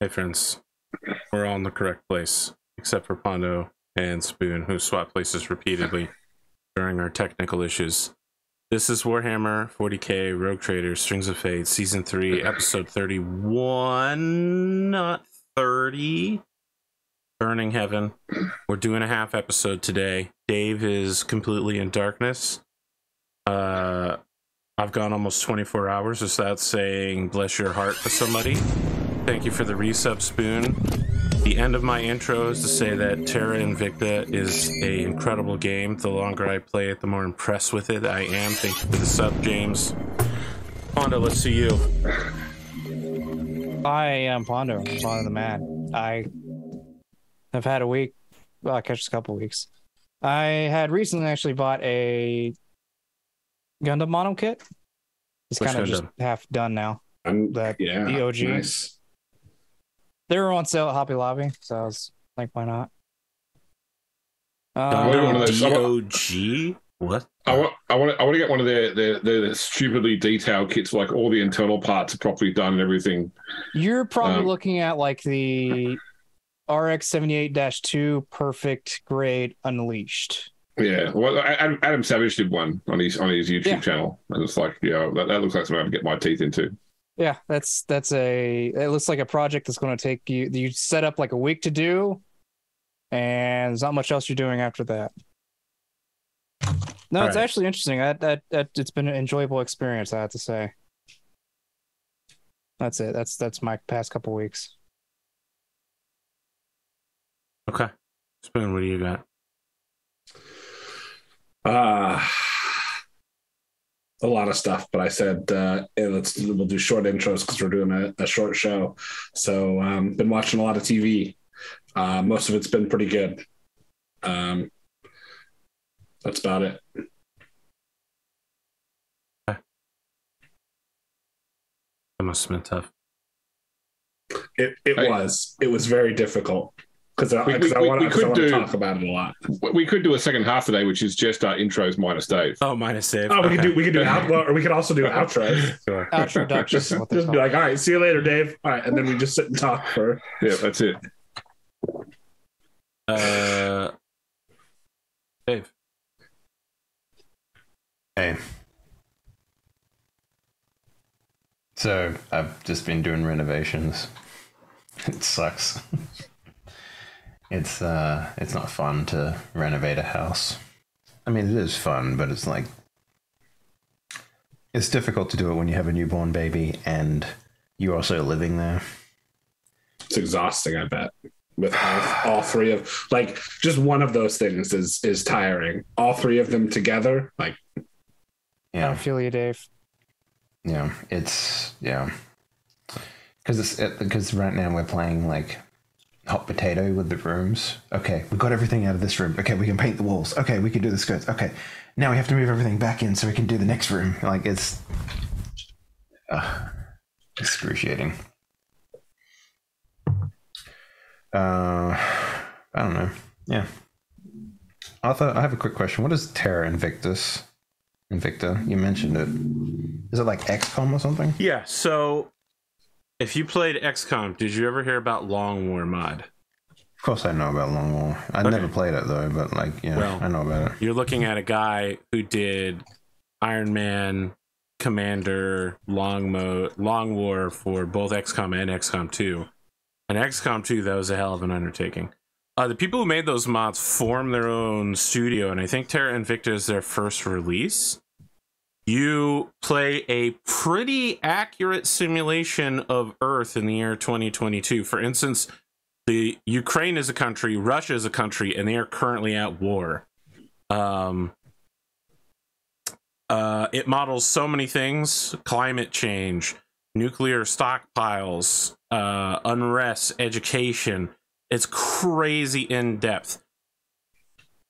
Hey friends, we're all in the correct place, except for Pondo and Spoon, who swap places repeatedly during our technical issues. This is Warhammer 40K Rogue Trader Strings of Fate, Season 3, Episode 31, not 30, Burning Heaven. We're doing a half episode today. Dave is completely in darkness. I've gone almost 24 hours without saying bless your heart to somebody. Thank you for the resub, Spoon. The end of my intro is to say that Terra Invicta is an incredible game. The longer I play it, the more impressed with it I am. Thank you for the sub, James. Pondo, let's see you. I am Pondo. Pondo the man. I have had a week. Well, I catch a couple weeks. I had recently actually bought a Gundam mono kit. It's kind of just half done now. The OG. Nice. They were on sale at Hobby Lobby, so I was like, why not? DOG? What? I want to get one of the stupidly detailed kits, like all the internal parts are properly done and everything. You're probably looking at like the RX-78-2 perfect grade Unleashed. Yeah, well, Adam Savage did one on his YouTube channel, and it's like, that looks like something I can get my teeth into. Yeah, it looks like a project that's going to take you set up like a week to do, and there's not much else you're doing after that. No, it's actually interesting. It's been an enjoyable experience, I have to say. That's it. That's my past couple weeks. Okay. Spoon, what do you got? A lot of stuff, but I said we'll do short intros because we're doing a short show. So been watching a lot of TV. Most of it's been pretty good. That's about it. Okay. That must have been tough. It was very difficult. Because I want to talk about it a lot. We could do a second half today, which is just our intros minus Dave. Oh, minus Dave. Oh, we could do or we could also do outros. Sure. Outroductions. Just be like, all right, see you later, Dave. All right, and then we just sit and talk for. Yeah, that's it. Dave. Hey. So I've just been doing renovations. It sucks. It's not fun to renovate a house. I mean, it is fun, but it's like it's difficult to do it when you have a newborn baby and you're also living there. It's exhausting, I bet. With all three of just one of those things is tiring. All three of them together, I feel you, Dave. Yeah, because right now we're playing like hot potato with the rooms. Okay, we got everything out of this room. Okay, we can paint the walls. Okay, we can do the skirts. Okay, now we have to move everything back in so we can do the next room. Like it's excruciating. I don't know. Yeah. Arthur, I have a quick question. What is Terra Invicta? You mentioned it. Is it like XCOM or something? Yeah, so if you played XCOM, did you ever hear about Long War mod? Of course I know about Long War. I never played it though, but I know about it. You're looking at a guy who did Iron Man, Commander, Long War for both XCOM and XCOM 2. And XCOM 2, that was a hell of an undertaking. The people who made those mods formed their own studio, and I think Terra Invicta is their first release. You play a pretty accurate simulation of Earth in the year 2022. For instance, the Ukraine is a country, Russia is a country, and they are currently at war. It models so many things: climate change, nuclear stockpiles, unrest, education. It's crazy in depth.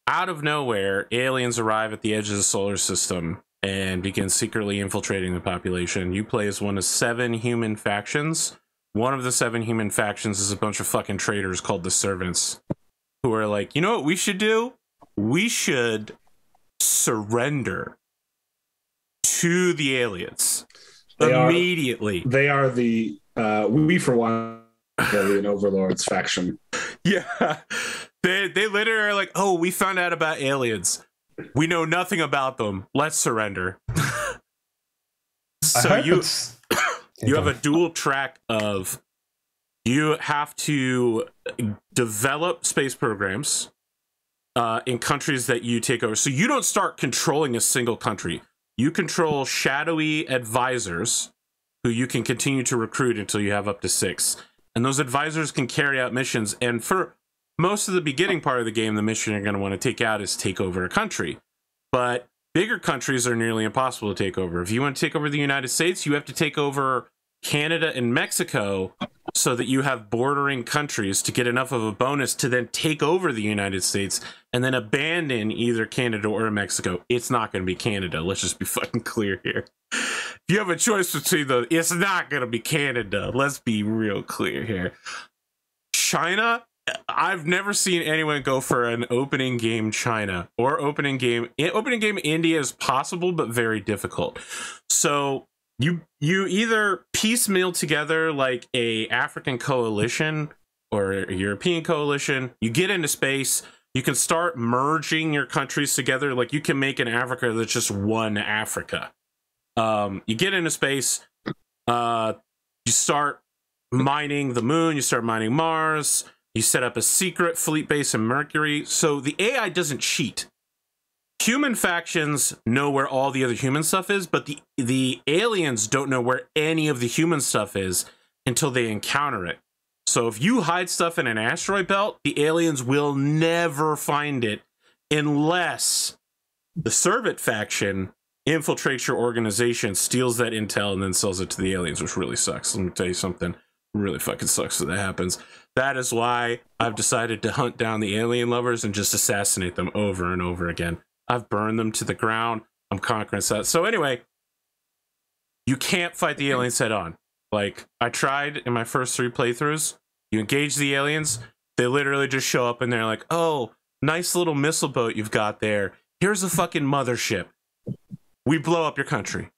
Out of nowhere, aliens arrive at the edge of the solar system and begin secretly infiltrating the population. You play as one of 7 human factions. One of the 7 human factions is a bunch of fucking traitors called the Servants, who are like, you know what we should do? We should surrender to the aliens immediately. They are the we for one Alien Overlords faction. Yeah. They literally are like, oh, we found out about aliens. We know nothing about them. Let's surrender. So you have a dual track of you have to develop space programs in countries that you take over. So you don't start controlling a single country. You control shadowy advisors who you can continue to recruit until you have up to 6. And those advisors can carry out missions. And for most of the beginning part of the game, the mission you're going to want to take out is take over a country. But bigger countries are nearly impossible to take over. If you want to take over the United States, you have to take over Canada and Mexico so that you have bordering countries to get enough of a bonus to then take over the United States and then abandon either Canada or Mexico. It's not going to be Canada. Let's just be fucking clear here. If you have a choice between the, it's not going to be Canada. Let's be real clear here. China, I've never seen anyone go for an opening game China or opening game India is possible, but very difficult. So you either piecemeal together like a African coalition or a European coalition, you get into space, you can start merging your countries together. Like you can make an Africa that's just one Africa. You get into space, you start mining the moon, you start mining Mars, you set up a secret fleet base in Mercury. So the AI doesn't cheat. Human factions know where all the other human stuff is, but the aliens don't know where any of the human stuff is until they encounter it. So if you hide stuff in an asteroid belt, the aliens will never find it unless the Servant faction infiltrates your organization, steals that intel, and then sells it to the aliens, which really sucks. Let me tell you something. Really fucking sucks when that happens. That is why I've decided to hunt down the alien lovers and just assassinate them over and over again. I've burned them to the ground. I'm conquering that. So anyway, you can't fight the aliens head on. Like, I tried in my first 3 playthroughs. You engage the aliens, they literally just show up and they're like, oh, nice little missile boat you've got there. Here's a fucking mothership. We blow up your country.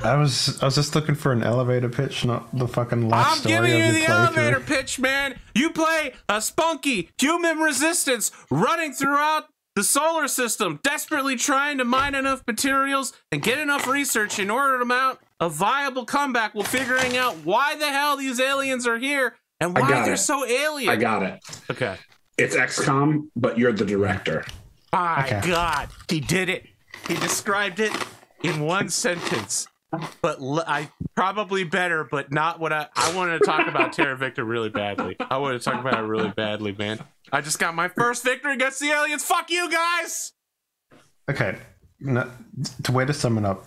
I was just looking for an elevator pitch, not the fucking life story. I'm giving you the elevator playthrough. pitch, man. You play a spunky human resistance running throughout the solar system, desperately trying to mine enough materials and get enough research in order to mount a viable comeback while figuring out why the hell these aliens are here and why they're so alien. I got it. Okay. It's XCOM, but you're the director. My God, he did it. He described it in one sentence. But I probably better, but not what I wanted to talk about Terra Victor really badly. I wanted to talk about it really badly, man. I just got my first victory against the aliens. Fuck you guys. Okay, the way to sum it up,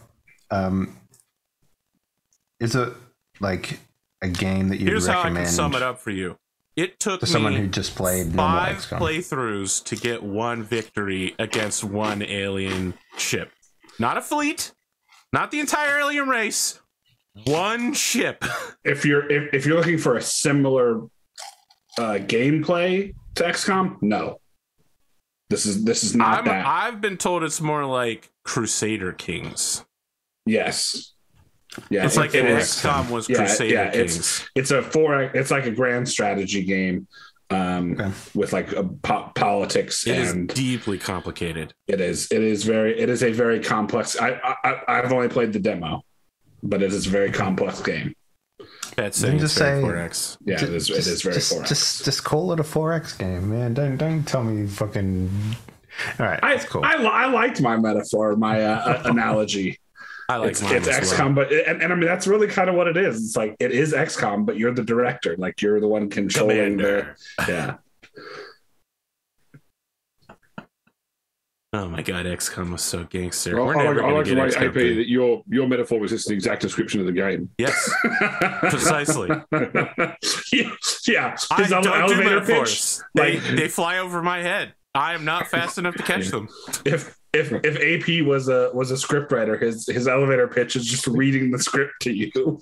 is it like a game that you'd Here's recommend? how I can sum it up for you. It took me someone who just played 5 XCOM. playthroughs to get 1 victory against 1 alien ship. Not a fleet, not the entire alien race. 1 ship. If you're looking for a similar gameplay to XCOM, no. This is not that. I've been told it's more like Crusader Kings. Yes. Yeah, it's like XCOM was Crusader Kings. It's like a grand strategy game with like politics. It and is deeply complicated. It is a very complex. I've only played the demo, but it is a very complex game. That's just say 4X. Yeah, it is very 4X. Just call it a 4X game, man. Don't tell me fucking. All right, that's cool. I liked my metaphor, my analogy. I like it's XCOM, but and I mean that's really kind of what it is. It's like it is XCOM, but you're the director, like you're the one controlling yeah. Oh my god, XCOM was so gangster. I like to write AP that your metaphor was just an exact description of the game. Yes, precisely. Yeah. I don't do metaphors. They fly over my head. I am not fast enough to catch them. If AP was a scriptwriter, his elevator pitch is just reading the script to you.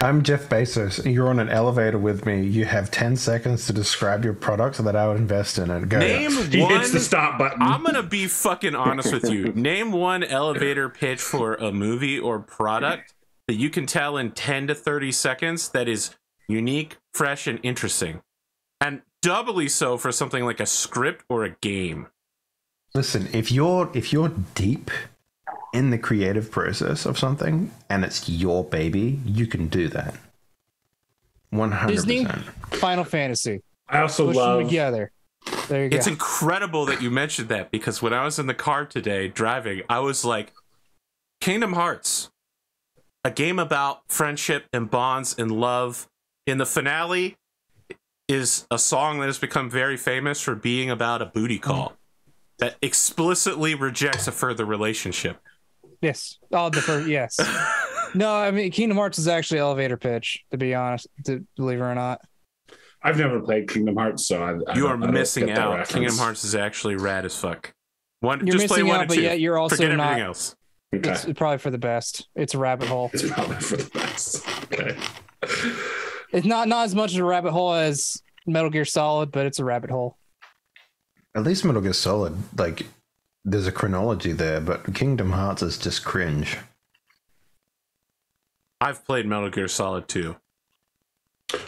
I'm Jeff Bezos. You're on an elevator with me. You have 10 seconds to describe your product so that I would invest in it. Go. Name he one. Hits the stop button. I'm gonna be fucking honest with you. Name one elevator pitch for a movie or product that you can tell in 10 to 30 seconds that is unique, fresh, and interesting. And doubly so for something like a script or a game. Listen, if you're deep in the creative process of something and it's your baby, you can do that. 100%. Disney, Final Fantasy. I also Push love them together. There you go. It's incredible that you mentioned that, because when I was in the car today driving, I was like, Kingdom Hearts, a game about friendship and bonds and love. In the finale is a song that has become very famous for being about a booty call that explicitly rejects a further relationship. Yes. Oh, yes. No, I mean, Kingdom Hearts is actually elevator pitch, to be honest, believe it or not. I've never played Kingdom Hearts, so you are missing out. Reference. Kingdom Hearts is actually rad as fuck. You're just play missing 1 out, and but 2. yet you're also Forget not. everything else. Okay. It's probably for the best. It's a rabbit hole. It's probably for the best. Okay. It's not as much of a rabbit hole as Metal Gear Solid, but it's a rabbit hole. At least Metal Gear Solid, like, there's a chronology there, but Kingdom Hearts is just cringe. I've played Metal Gear Solid 2.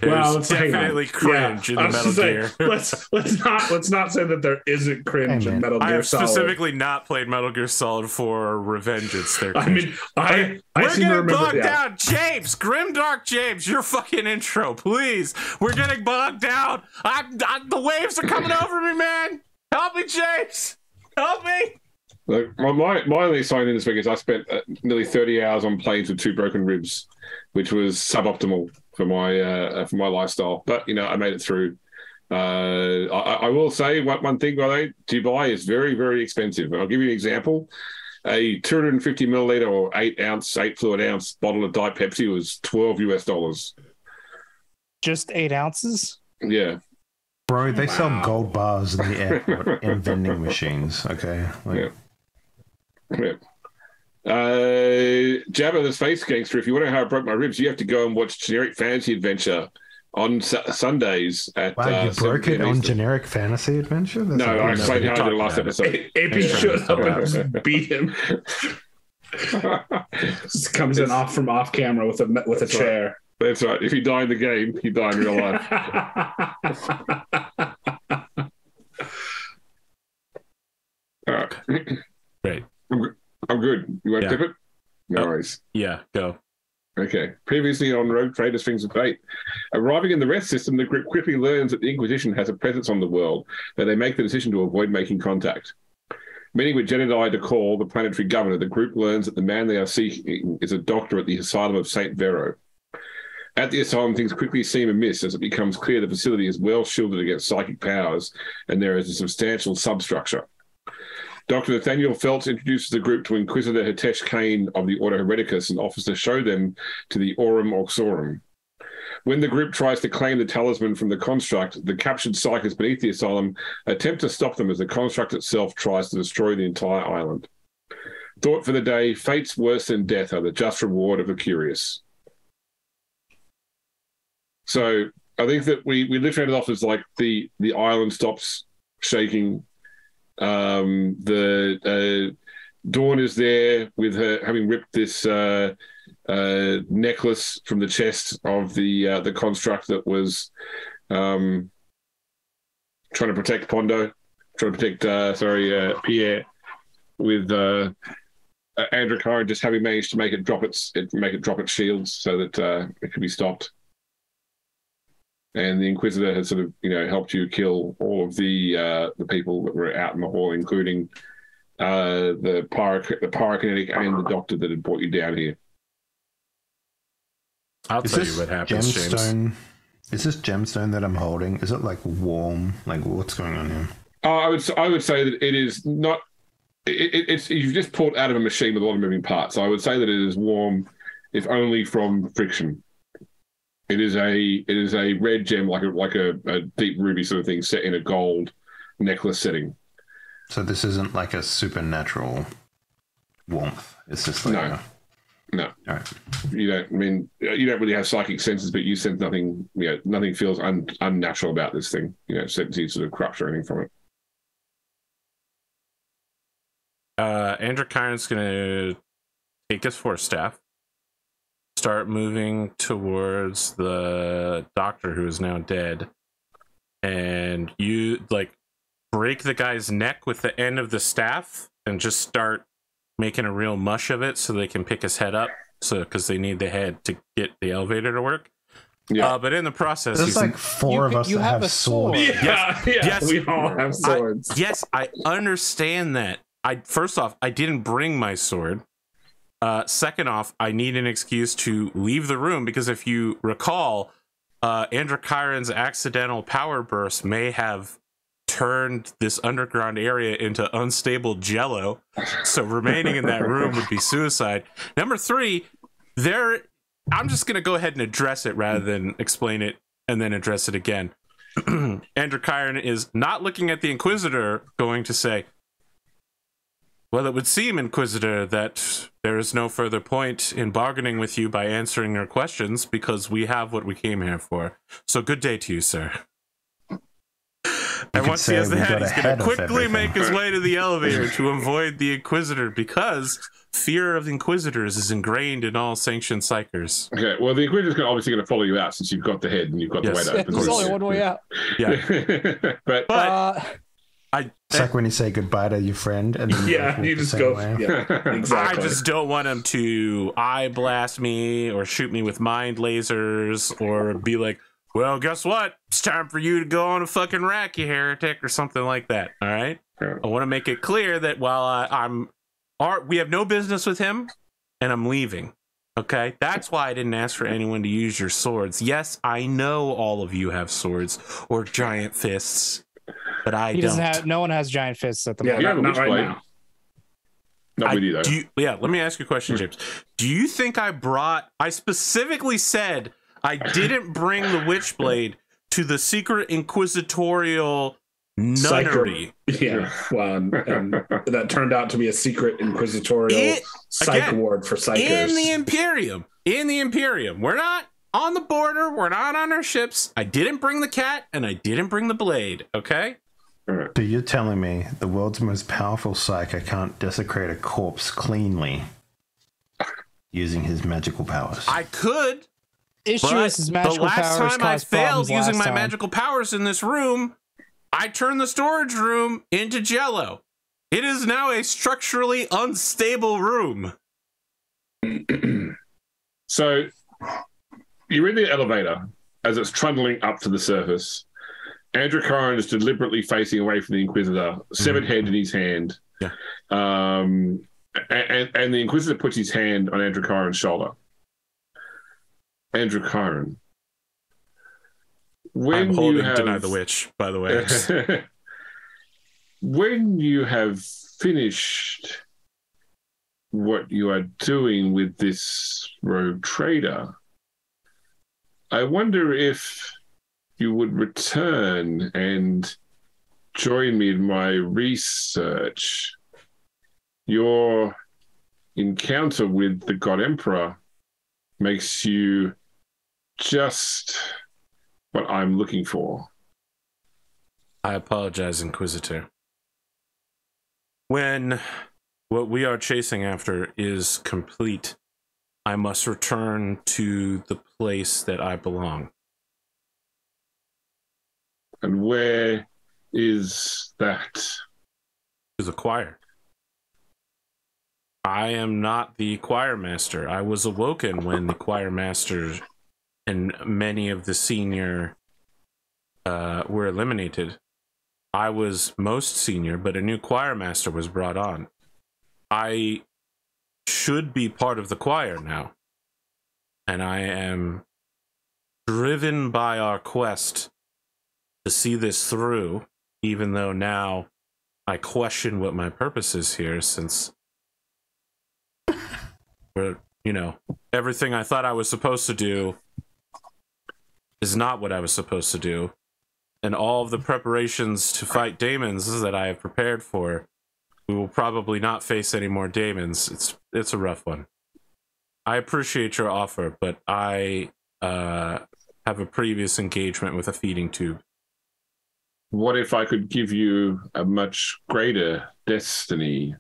Well, There's definitely cringe in I the was Metal just Gear. Let's not say that there isn't cringe in Metal I Gear have Solid. specifically not played Metal Gear Solid for Revengeance. I mean, I we're seem to getting remember bogged down. James, Grimdark James, your fucking intro, please. We're getting bogged down. The waves are coming over me, man. Help me, James. Help me. Look, my only sign in this week is I spent nearly 30 hours on planes with 2 broken ribs, which was suboptimal for my lifestyle. But I made it through. I will say one thing, by the way, Dubai is very, very expensive. I'll give you an example. A 250 milliliter or 8 fluid ounce bottle of Diet Pepsi was $12 US. Just 8 ounces? Yeah. Bro, they sell gold bars in the airport in vending machines, okay? Yeah. Jabba the Space Gangster, if you want to know how I broke my ribs, you have to go and watch Generic Fantasy Adventure on Sundays at wow, you broke it on Generic Fantasy Adventure? That's I explained how I did last episode. AP shows up and just beat him. Just comes in off camera with a chair. Right. That's right. If you die in the game, you die in real life. All right. Great. I'm good. You want to tip it? No worries. Yeah, go. Okay. Previously on Rogue Trader Strings of Fate. Arriving in the rest system, the group quickly learns that the Inquisition has a presence on the world, but they make the decision to avoid making contact. Meeting with Jedediah DeCall, the planetary governor, the group learns that the man they are seeking is a doctor at the Asylum of St. Vero. At the asylum, things quickly seem amiss as it becomes clear the facility is well shielded against psychic powers, and there is a substantial substructure. Dr. Nathaniel Feltz introduces the group to Inquisitor Hitesh Kane of the Order Hereticus and offers to show them to the Aurum Auxorum. When the group tries to claim the talisman from the construct, the captured psychics beneath the asylum attempt to stop them as the construct itself tries to destroy the entire island. Thought for the day, fates worse than death are the just reward of the curious. So I think that we literally ended off as like the island stops shaking. The Dawn is there with her having ripped this necklace from the chest of the construct that was trying to protect Pondo, trying to protect Pierre, with Androchiron just having managed to make it drop its shields so that it could be stopped. And the Inquisitor has sort of, helped you kill all of the people that were out in the hall, including the pyrokinetic and the doctor that had brought you down here. I'll tell you what happens, James. Is this gemstone that I'm holding? Is it like warm? Like what's going on here? I would say that it is not. It's you've just pulled out of a machine with a lot of moving parts. So I would say that it is warm, if only from friction. It is a red gem, like a deep ruby sort of thing, set in a gold necklace setting. So this isn't like a supernatural warmth. It's just like no. All right. You don't really have psychic senses, but you sense nothing. Nothing feels unnatural about this thing. Sense any sort of corruption or anything from it. Androchiron's gonna take his force staff, start moving towards the doctor who is now dead, and you like break the guy's neck with the end of the staff and just start making a real mush of it so they can pick his head up, so because they need the head to get the elevator to work. Yeah, but in the process, there's like four of us that have swords. Yes, we all have swords. Yes, I understand that. First off, I didn't bring my sword. Second off, I need an excuse to leave the room because if you recall, Androchiron's accidental power burst may have turned this underground area into unstable jello, so remaining in that room would be suicide. Number three, I'm just going to go ahead and address it rather than explain it and then address it again. Androchiron is not looking at the Inquisitor, going to say, well, it would seem, Inquisitor, that there is no further point in bargaining with you by answering your questions because we have what we came here for. So good day to you, sir. And once he has the head, he's going to quickly make his way to the elevator to avoid the Inquisitor because fear of the Inquisitors is ingrained in all sanctioned psychers. Okay, well, the Inquisitor's obviously going to follow you out since you've got the head and you've got the way to open. There's only one way out. Yeah. but it's like when you say goodbye to your friend and then you just go. Yeah, exactly. I just don't want him to eye blast me or shoot me with mind lasers or be like, well, guess what? It's time for you to go on a fucking rack, you heretic, or something like that. All right. I want to make it clear that while we have no business with him, and I'm leaving. Okay, that's why I didn't ask for anyone to use your swords. Yes, I know all of you have swords or giant fists, but he doesn't have. No one has giant fists at the moment. Yeah, not right now. Not with you though. Let me ask you a question, James. Do you think I specifically said I didn't bring the Witchblade to the secret inquisitorial nunnery? Yeah, well, and that turned out to be a secret inquisitorial psych ward for psychers. In the Imperium. We're not on the border. We're not on our ships. I didn't bring the cat, and I didn't bring the blade, okay? So you're telling me the world's most powerful psyker can't desecrate a corpse cleanly using his magical powers? I could. Issue is his magical powers. The last time I failed using my magical powers in this room, I turned the storage room into jello. It is now a structurally unstable room. So you're in the elevator as it's trundling up to the surface. Androchiron is deliberately facing away from the Inquisitor, severed head in his hand. Yeah. And the Inquisitor puts his hand on Androchiron's shoulder. Androchiron. I'm holding Deny the Witch, by the way. When you have finished what you are doing with this rogue trader, I wonder if you would return and join me in my research. Your encounter with the God Emperor makes you just what I'm looking for. I apologize, Inquisitor. When what we are chasing after is complete, I must return to the place that I belong. And where is that? To the choir. I am not the choir master. I was awoken when the choir master and many of the senior were eliminated. I was most senior, but a new choir master was brought on. I should be part of the choir now. And I am driven by our quest to see this through, even though now I question what my purpose is here, since everything I thought I was supposed to do is not what I was supposed to do. And all of the preparations to fight daemons that I have prepared for, we will probably not face any more daemons. It's a rough one. I appreciate your offer, but I have a previous engagement with a feeding tube. What if I could give you a much greater destiny?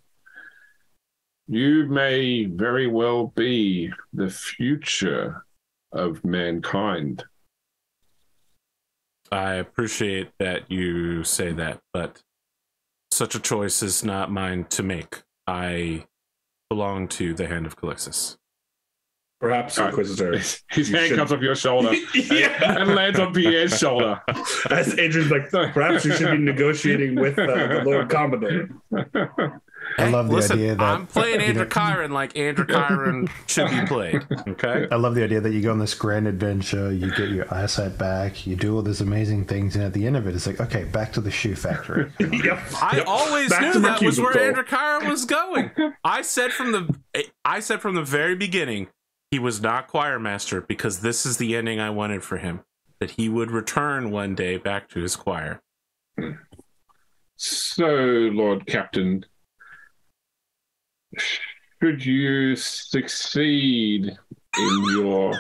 You may very well be the future of mankind. I appreciate that you say that, but such a choice is not mine to make. I belong to the Hand of Calixis. Perhaps, Inquisitor. His hand comes off your shoulder and lands on Pierre's shoulder. As Adrian's like, perhaps you should be negotiating with the Lord Commodore. I love the idea that I'm playing Androchiron like Androchiron should be played. Okay. I love the idea that you go on this grand adventure, you get your eyesight back, you do all these amazing things, and at the end of it, it's like, okay, back to the shoe factory. I always Back knew to the that was where cubicle. Androchiron was going. I said from the very beginning he was not choir master because this is the ending I wanted for him. That he would return one day back to his choir. So, Lord Captain, should you succeed in your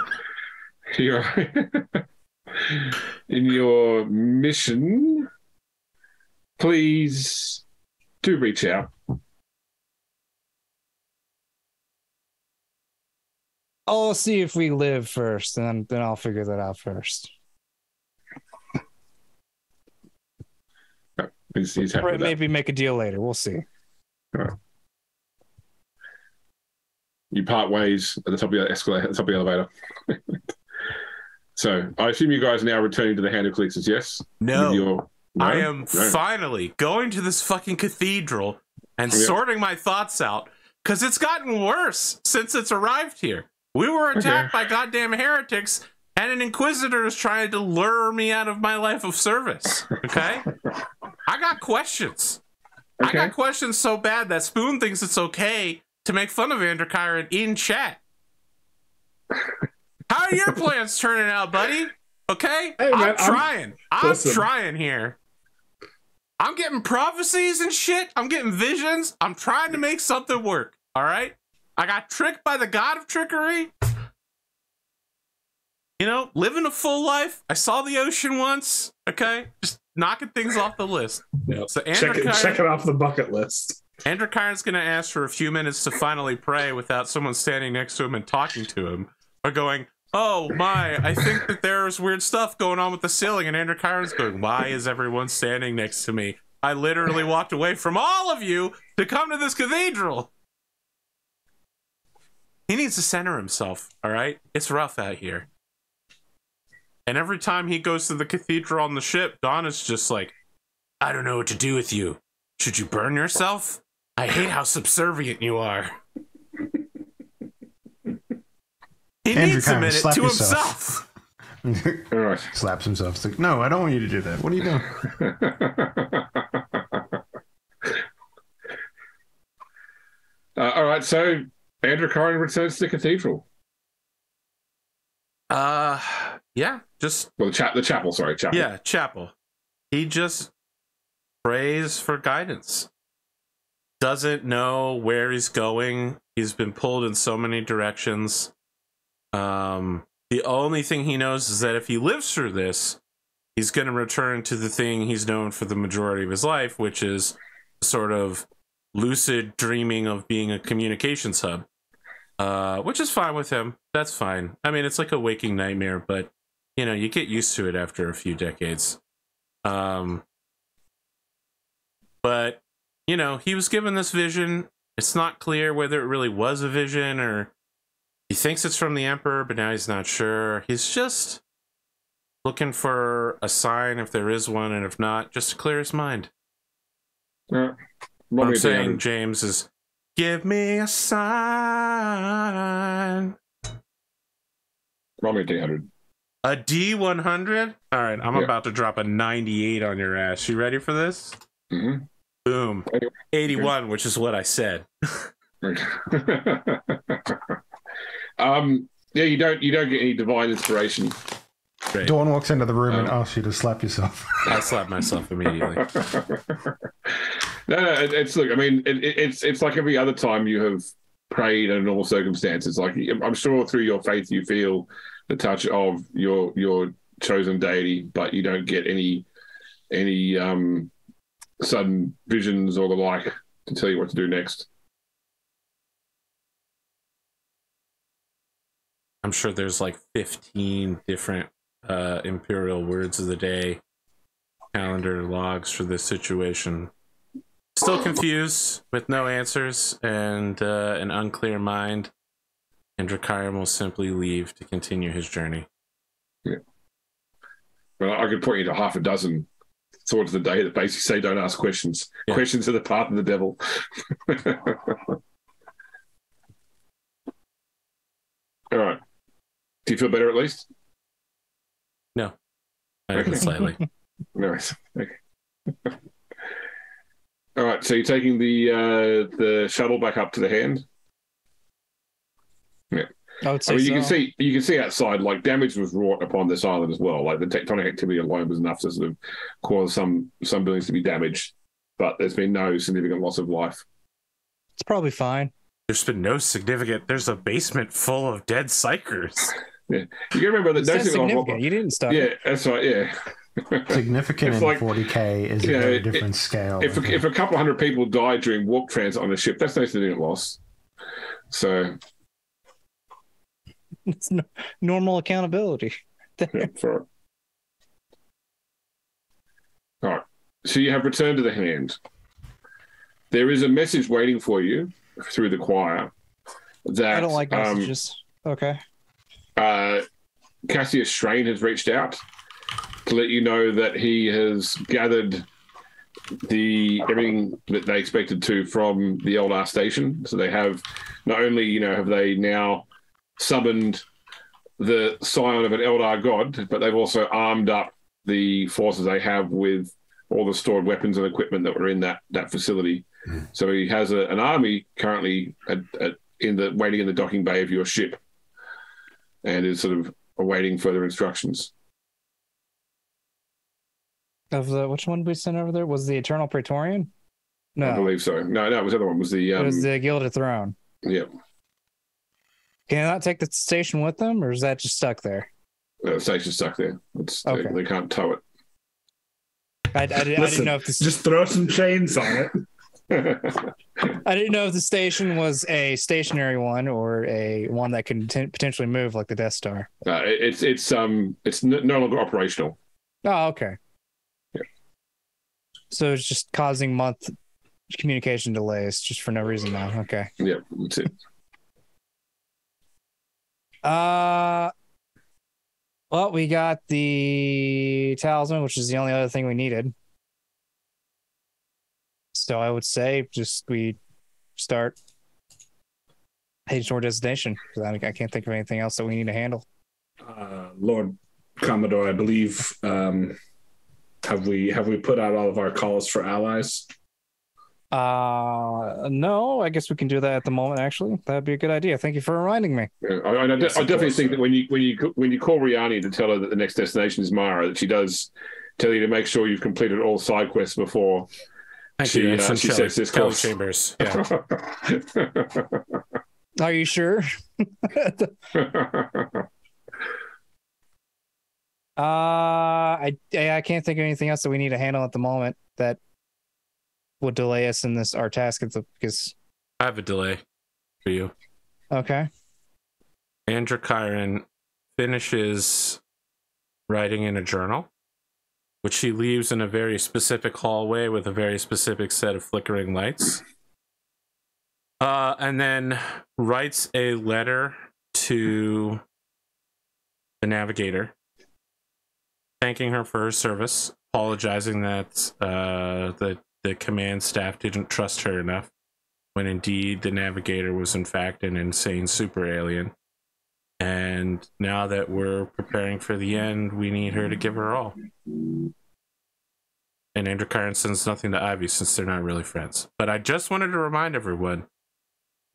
in your mission, please do reach out. I'll see if we live first, and then I'll figure that out first. He's happy Or with that. maybe make a deal later. We'll see. All right. You part ways at the top of the escalator, at the top of the elevator. So I assume you guys are now returning to the Hand of Calixis, yes? No. With your- I am finally going to this fucking cathedral and sorting my thoughts out because it's gotten worse since it's arrived here. We were attacked by goddamn heretics, and an inquisitor is trying to lure me out of my life of service. Okay? I got questions. I got questions so bad that Spoon thinks it's okay to make fun of Androchiron in chat. How are your plans turning out, buddy? Okay? Hey, man, I'm listen. trying here. I'm getting prophecies and shit. I'm getting visions. I'm trying to make something work. All right? I got tricked by the god of trickery. You know, living a full life. I saw the ocean once. Okay? Just knocking things off the list. Yep. So Check it off the bucket list. Androchiron's going to ask for a few minutes to finally pray without someone standing next to him and talking to him. Or going, oh my, I think that there's weird stuff going on with the ceiling. And Androchiron's going, why is everyone standing next to me? I literally walked away from all of you to come to this cathedral. He needs to center himself, all right? It's rough out here. And every time he goes to the cathedral on the ship, Donna's just like, I don't know what to do with you. Should you burn yourself? I hate how subservient you are. He needs a minute to himself. All right. Slaps himself. It's like, no, I don't want you to do that. What are you doing? All right, so Androchiron returns to the cathedral. Yeah, just... Well, the chapel, sorry, chapel. Yeah, chapel. He just prays for guidance. Doesn't know where he's going. He's been pulled in so many directions. The only thing he knows is that if he lives through this, he's going to return to the thing he's known for the majority of his life, which is sort of lucid dreaming of being a communications hub, which is fine with him. That's fine. I mean, it's like a waking nightmare, but, you know, you get used to it after a few decades. But, you know, he was given this vision. It's not clear whether it really was a vision or he thinks it's from the Emperor, but now he's not sure. He's just looking for a sign if there is one, and if not, just to clear his mind. What I'm saying, James, is give me a sign. Roll me a D100. A D100? All right, I'm about to drop a 98 on your ass. You ready for this? Mm-hmm. Boom. 81, which is what I said. Yeah, you don't get any divine inspiration. Great. Dawn walks into the room and asks you to slap yourself. I slap myself immediately. No, it's look. I mean, it's like every other time you have prayed under normal circumstances. Like I'm sure through your faith you feel the touch of your chosen deity, but you don't get any sudden visions or the like to tell you what to do next. I'm sure there's like 15 different Imperial words of the day calendar logs for this situation. Still confused with no answers and an unclear mind, Androchiron will simply leave to continue his journey. Yeah. Well, I could point you to half a dozen swords of the day that basically say don't ask questions. Yeah. Questions are the path of the devil. All right. Do you feel better at least? No. Okay. Slightly. Nice. Okay. All right. So you're taking the shuttle back up to the Hand? Yeah. I would say you can see outside, like, damage was wrought upon this island as well. Like, the tectonic activity alone was enough to sort of cause some buildings to be damaged, but there's been no significant loss of life. It's probably fine. There's been no significant. There's a basement full of dead psychers. Yeah, you can remember that. That's significant. You didn't stop. Yeah, that's right. Yeah. Significant in like, 40K is a very different scale. If a couple hundred people died during warp transit on a ship, that's no significant loss. So it's normal accountability. Yeah, for it. All right. So you have returned to the Hand. There is a message waiting for you through the choir. That I don't like messages. Okay. Cassius Strain has reached out to let you know that he has gathered everything that they expected to from the Eldar station. So they have not only, have they now summoned the scion of an Eldar god, but they've also armed up the forces they have with all the stored weapons and equipment that were in that facility. Mm. So he has an army currently waiting in the docking bay of your ship, and is sort of awaiting further instructions. Which one we sent over there? Was the Eternal Praetorian? No, I believe so. No, it was the other one. It was the Gilded Throne. Yeah. Can I not take the station with them, or is that just stuck there? The station's stuck there. Okay. They can't tow it. I didn't know if just throw some chains on it. I didn't know if the station was a stationary one or a one that can potentially move, like the Death Star. It's no longer operational. Oh, okay. Yeah. So it's just causing month communication delays just for no reason now. Okay. Yeah, that's it. Well, we got the talisman, which is the only other thing we needed. So I would say we start heading toward destination. I can't think of anything else that we need to handle. Lord Commodore, I believe, have we put out all of our calls for allies? No, I guess we can do that at the moment. Actually, that'd be a good idea. Thank you for reminding me. Yeah, I definitely think that when you call Riani to tell her that the next destination is Mara, that she does tell you to make sure you've completed all side quests before she sets this course. Chambers. Yeah. Are you sure? I can't think of anything else that we need to handle at the moment that would delay us in our task, because I have a delay for you. Okay. Androchiron finishes writing in a journal, which he leaves in a very specific hallway with a very specific set of flickering lights. And then writes a letter to the navigator, thanking her for her service, apologizing that the command staff didn't trust her enough, when indeed the navigator was in fact an insane super alien. And now that we're preparing for the end, we need her to give her all. And Androchiron sends nothing to Ivy since they're not really friends. But I just wanted to remind everyone,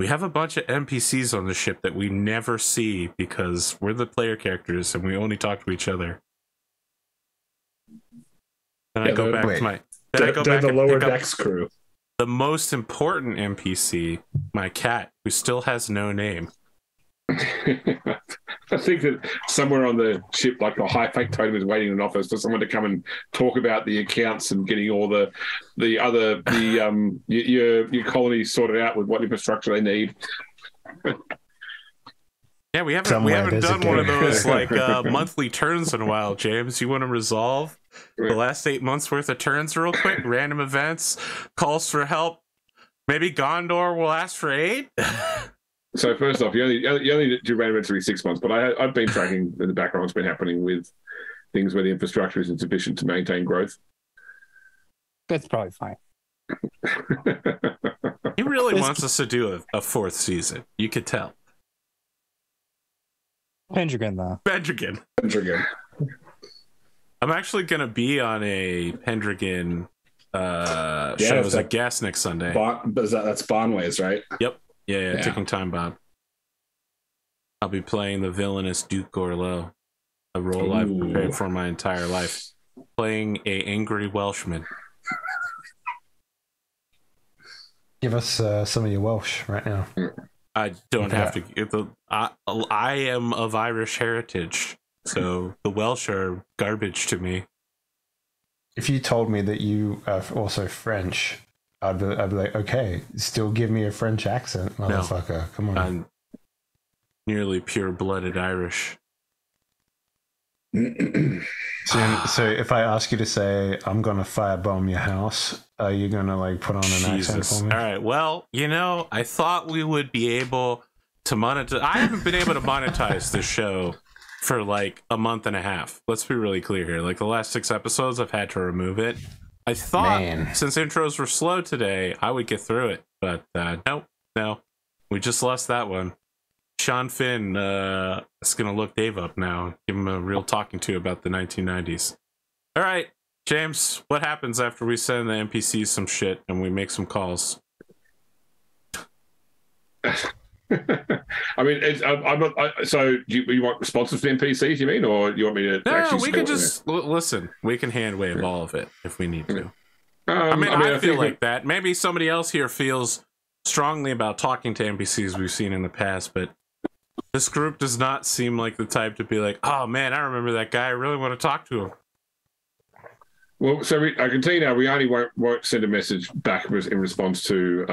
we have a bunch of NPCs on the ship that we never see because we're the player characters and we only talk to each other. Then I go back to my... They're the lower decks crew. The most important NPC, my cat, who still has no name. I think that somewhere on the ship, like a high fake totem is waiting in an office for someone to come and talk about the accounts and getting all your colony sorted out with what infrastructure they need. Yeah, we haven't Somewhere there's a done one of game. those like monthly turns in a while, James. You want to resolve the last 8 months worth of turns real quick? Random events, calls for help. Maybe Gondor will ask for aid. So first off, you only do random events every 6 months, but I've been tracking in the background what's been happening with things where the infrastructure is insufficient to maintain growth. That's probably fine. He really wants us to do a fourth season. You could tell. Pendragon, though. Pendragon. I'm actually going to be on a Pendragon show as a guest next Sunday. That's Bonways, right? Yep. Yeah. Ticking Time Bomb. I'll be playing the villainous Duke Gorlow, a role I've prepared for my entire life. Playing a angry Welshman. Give us some of your Welsh right now. I don't have to. I am of Irish heritage, so the Welsh are garbage to me. If you told me that you are also French, I'd be like, okay, still give me a French accent, motherfucker. No, come on. I'm nearly pure-blooded Irish. So if I ask you to say, I'm going to firebomb your house, are you going to like put on an accent for me? All right. Well, I thought we would be able to monetize. I haven't been able to monetize this show for like a month and a half. Let's be really clear here. Like the last 6 episodes, I've had to remove it. I thought since intros were slow today, I would get through it. But no. We just lost that one. Sean Finn is going to look Dave up now. Give him a real talking to about the 1990s. All right, James, what happens after we send the NPCs some shit and we make some calls? I mean, so you want responses to NPCs, you mean? Or you want me to No, we can just listen. We can hand wave all of it if we need to. I feel like that. Maybe somebody else here feels strongly about talking to NPCs we've seen in the past, but this group does not seem like the type to be like, oh man, I remember that guy. I really want to talk to him. Well, so I can tell you now, we only won't send a message back in response to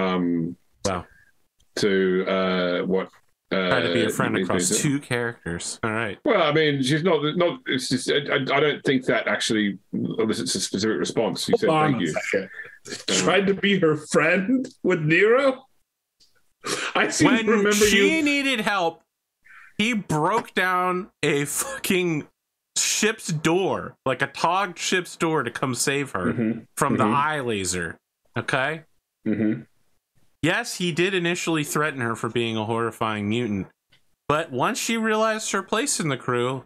what try to be a friend across 2 characters. All right. Well, I mean, she's not. It's just. I don't think that actually elicits a specific response. She said, "Thank you." Tried to be her friend with Nero. When she needed help, he broke down a fucking ship's door, like a togged ship's door, to come save her from the eye laser. Okay. Yes, he did initially threaten her for being a horrifying mutant, but once she realized her place in the crew,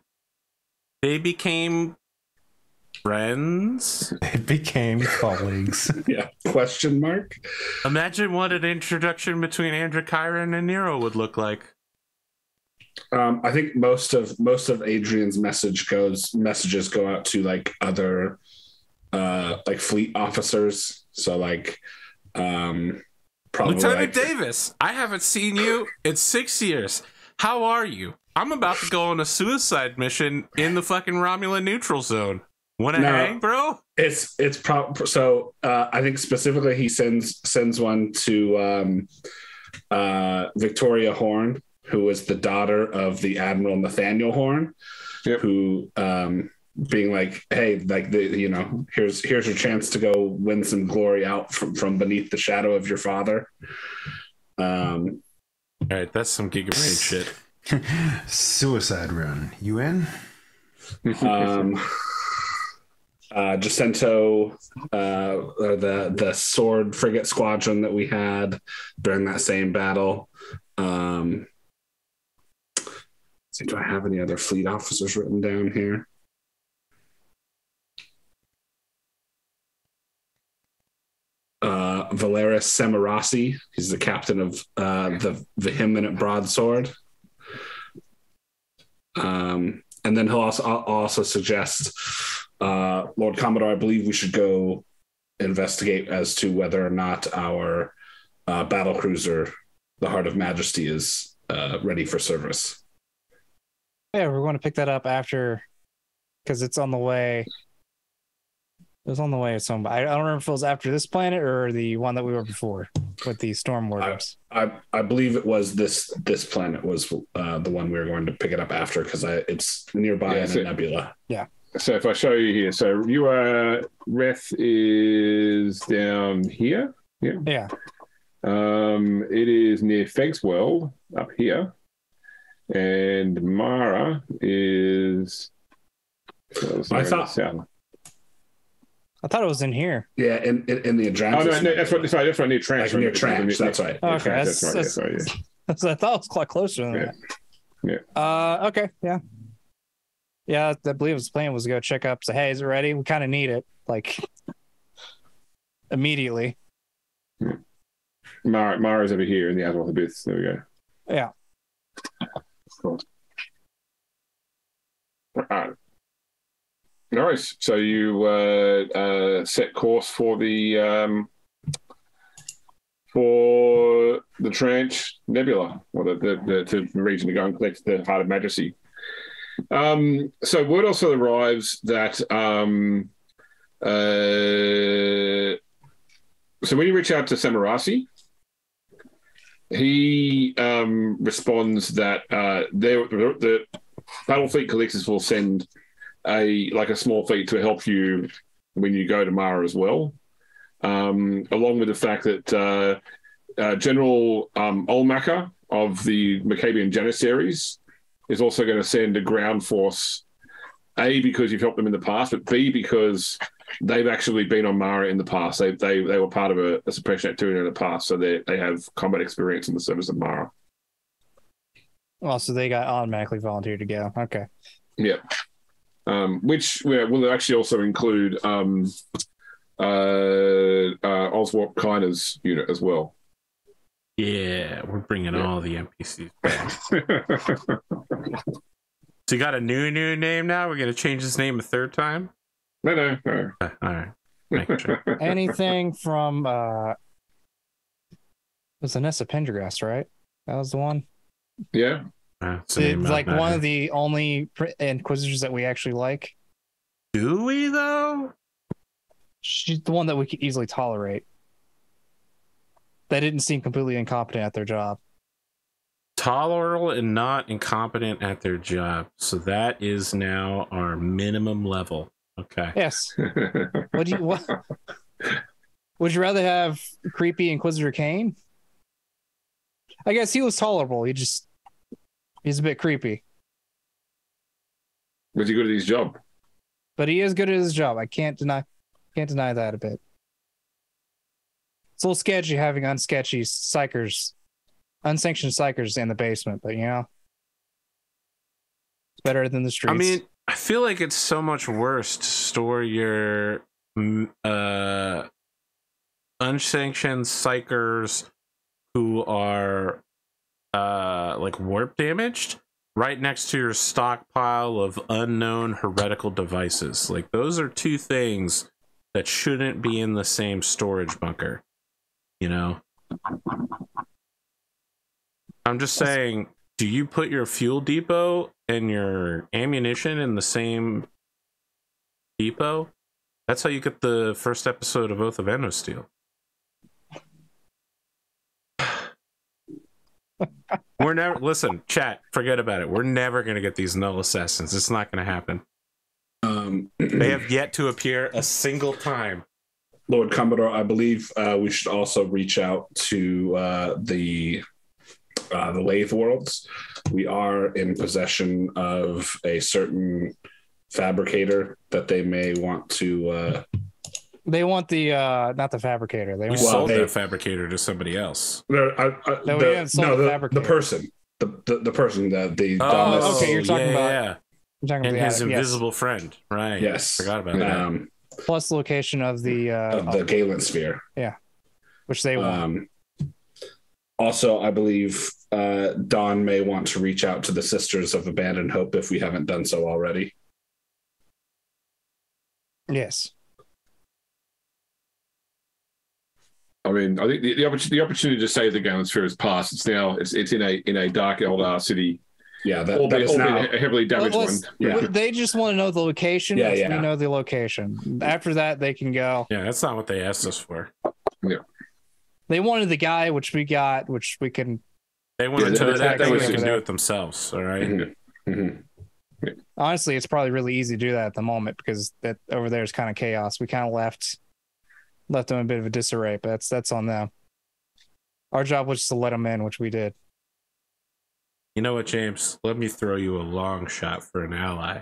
they became friends. They became colleagues. Yeah. Question mark. Imagine what an introduction between Androchiron and Nero would look like. I think most of Adrian's messages go out to like other like fleet officers. So like Lieutenant Davis, I haven't seen you in 6 years. How are you? I'm about to go on a suicide mission in the fucking Romulan neutral zone. Want to hang, bro? It's so I think specifically he sends one to Victoria Horn, who was the daughter of the Admiral Nathaniel Horn, who being like, hey, like here's your chance to go win some glory out from beneath the shadow of your father. All right, that's some Gigabrain shit. Suicide run. You in? Jacinto, the sword frigate squadron that we had during that same battle. See, do I have any other fleet officers written down here? Valeris Semirasi, he's the captain of the Vehement Broadsword. And then I'll also suggest, Lord Commodore, I believe we should go investigate as to whether or not our battle cruiser, the Heart of Majesty, is ready for service. Yeah, we're going to pick that up after, because it's on the way. It was on the way somewhere. I don't remember if it was after this planet or the one that we were before with the storm warders. I believe it was this planet was the one we were going to pick it up after because it's nearby in a nebula. Yeah. So if I show you here, so you are Reth is down here. Yeah. Yeah. It is near Feg's World up here, and Mara is. I thought it was in here. Yeah, in the Adrantis. Oh no, that's right. Near Tranche. Like near Tranche. That's right. Okay, that's right. I thought it was quite closer than that. Yeah. Okay. Yeah. Yeah, I believe his plan was to go check up. Say, hey, is it ready? We kind of need it, like immediately. Mara's over here in the Astropath Abyss. There we go. Yeah. Cool. Nice. So you set course for the Tranche Nebula, or the region to go and collect the Heart of Majesty. So word also arrives that so when you reach out to Samarasi, he responds that the Battle Fleet Calixis will send a small fleet to help you when you go to Mara as well, along with the fact that General Olmacher of the Maccabean Janissaries is also going to send a ground force, A, because you've helped them in the past, but B, because they've actually been on Mara in the past. They were part of a suppression activity in the past, so they have combat experience in the service of Mara. Well, so they got automatically volunteered to go. Okay. Yeah. Which will actually also include Oswald Kiner's unit as well. Yeah, we're bringing all the NPCs back. So you got a new name now? We're going to change his name a third time? No. All right. Making sure. Anything from it was Anessa Pendergast, right? That was the one. Yeah. It's like one of the only Inquisitors that we actually like. Do we though? She's the one that we could easily tolerate. They didn't seem completely incompetent at their job. Tolerable and not incompetent at their job. So that is now our minimum level. Okay. Yes. Would you rather have creepy Inquisitor Kane? I guess he was tolerable. He's a bit creepy. Was he good at his job? But he is good at his job. I can't deny that a bit. It's a little sketchy having unsanctioned psychers in the basement, but it's better than the streets. I mean, I feel like it's so much worse to store your unsanctioned psychers who are like warp damaged right next to your stockpile of unknown heretical devices. Like, those are two things that shouldn't be in the same storage bunker. I'm just saying, do you put your fuel depot and your ammunition in the same depot? That's how you get the first episode of Oath of Endosteel. Listen, chat, forget about it. We're never going to get these null assassins. It's not going to happen. They have yet to appear a single time. Lord Commodore, I believe we should also reach out to the Lathe Worlds. We are in possession of a certain fabricator that they may want to. They want the not the fabricator. They sold that fabricator to somebody else. The person. The person that the. Okay, you're talking about. Yeah. You're talking and about his invisible friend, right? Yes, forgot about that. Plus the location of the Galen sphere. Yeah, which they want. Also, I believe Dawn may want to reach out to the Sisters of Abandoned Hope if we haven't done so already. Yes. I mean, I think the opportunity to save the Galen sphere has passed. It's now it's in a dark Eldar city Yeah, that albeit is now. a heavily damaged one. Yeah. They just want to know the location. Yeah, if yeah. we know the location. After that, they can go. Yeah, that's not what they asked us for. Yeah. They wanted the guy, which we got, which we can. They wanted Yeah, to that they was can over do there. it themselves. All right. Mm-hmm. Mm-hmm. Honestly, it's probably really easy to do that at the moment because that over there is kind of chaos. We kind of left them in a bit of a disarray, but that's on them. Our job was just to let them in, which we did. You know what, James? Let me throw you a long shot for an ally.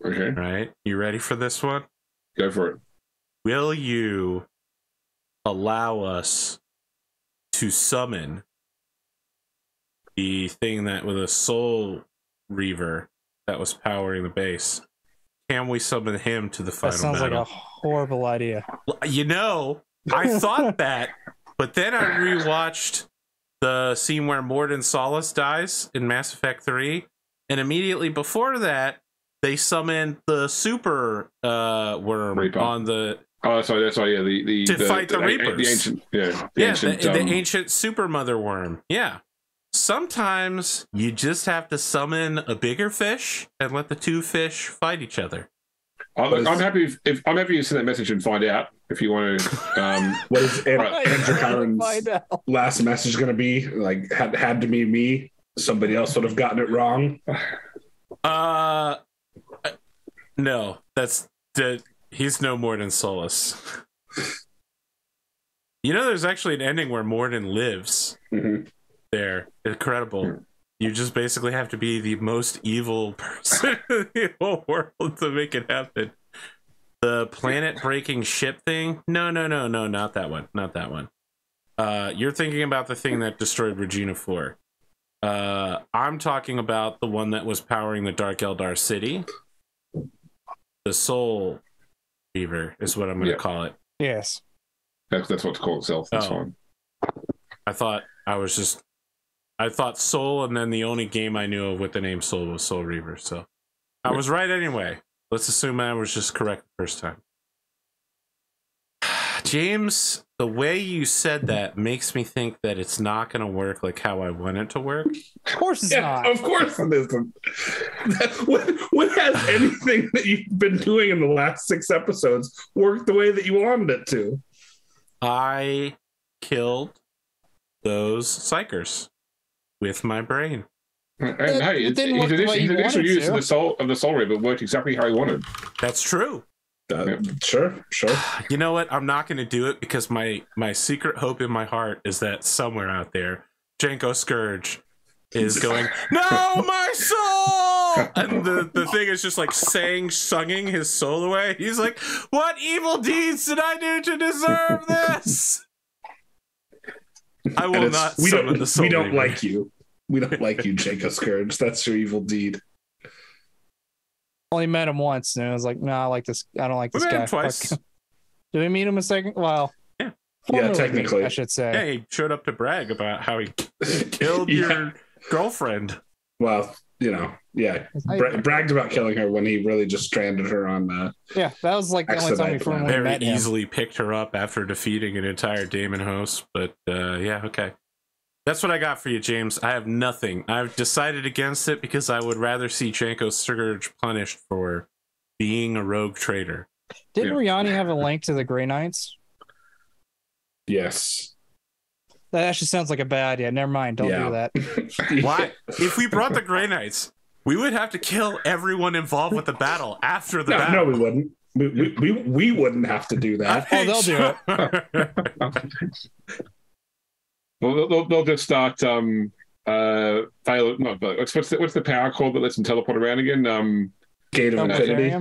Okay, All right. You ready for this one? go for it. Will you allow us to summon the thing that with a soul reaver that was powering the base? Can we summon him to the final That sounds battle? like a horrible idea. You know, I thought that, but then I rewatched the scene where Morden Solace dies in Mass Effect 3, and immediately before that, they summoned the super worm Reaper. on the Oh, sorry, that's right. Yeah, To fight the Reapers. the ancient, the the ancient super mother worm. Yeah. Sometimes you just have to summon a bigger fish and let the two fish fight each other. I'm happy if I'm happy you send that message and find out if you want to. What is Find Androchiron's out. last message going to be? Like, had to be me. Somebody else would have gotten it wrong. No, he's no more than Solus. You know, there's actually an ending where Morden lives Mhm. there. Incredible. You just basically have to be the most evil person in the whole world to make it happen. The planet-breaking ship thing? No, not that one. Not that one. You're thinking about the thing that destroyed Regina 4. I'm talking about the one that was powering the Dark Eldar city. The Soul Reaver is what I'm going to call it. Yes. That's what to call itself. That's fine. I thought Soul, and then the only game I knew of with the name Soul was Soul Reaver. So I was right anyway. Let's assume I was just correct the first time. James, the way you said that makes me think that it's not going to work like how I want it to work. Of course it's Yeah, not. of course it isn't. When has anything that you've been doing in the last 6 episodes worked the way that you wanted it to? I killed those psychers with my brain. And hey, it didn't work the way his you initial wanted use to. of the Soul Reaver worked exactly how he wanted. That's true. Sure. You know what? I'm not going to do it because my secret hope in my heart is that somewhere out there, Janko Scourge is going, "No, my soul!" And the thing is just like sunging his soul away. He's like, "What evil deeds did I do to deserve this?" I will not summon the soul. We don't Reaver. like you. We don't like you, Jacob Scourge. That's your evil deed. Only met him once, and I was like, "No, I like this. I don't like We this met guy." him twice. Fuck. Did we meet him a second? Well, Yeah. formerly, Technically. I should say. Yeah, he showed up to brag about how he killed Yeah. your girlfriend. Well, bragged about killing her when he really just stranded her on. Yeah, that was like the only time we Expedite formally Very met him. easily picked her up after defeating an entire Daemon host. But yeah, okay. That's what I got for you, James. I have nothing. I've decided against it because I would rather see Janko Scourge punished for being a rogue trader. Didn't Riani have a link to the Grey Knights? Yes. That actually sounds like a bad idea. Never mind. Don't do that. Why? If we brought the Grey Knights, we would have to kill everyone involved with the battle after the No, battle. we wouldn't. We wouldn't have to do that. Oh, they'll do it. Well, they'll just start what's the power called that lets them teleport around again? Gate of Infinity.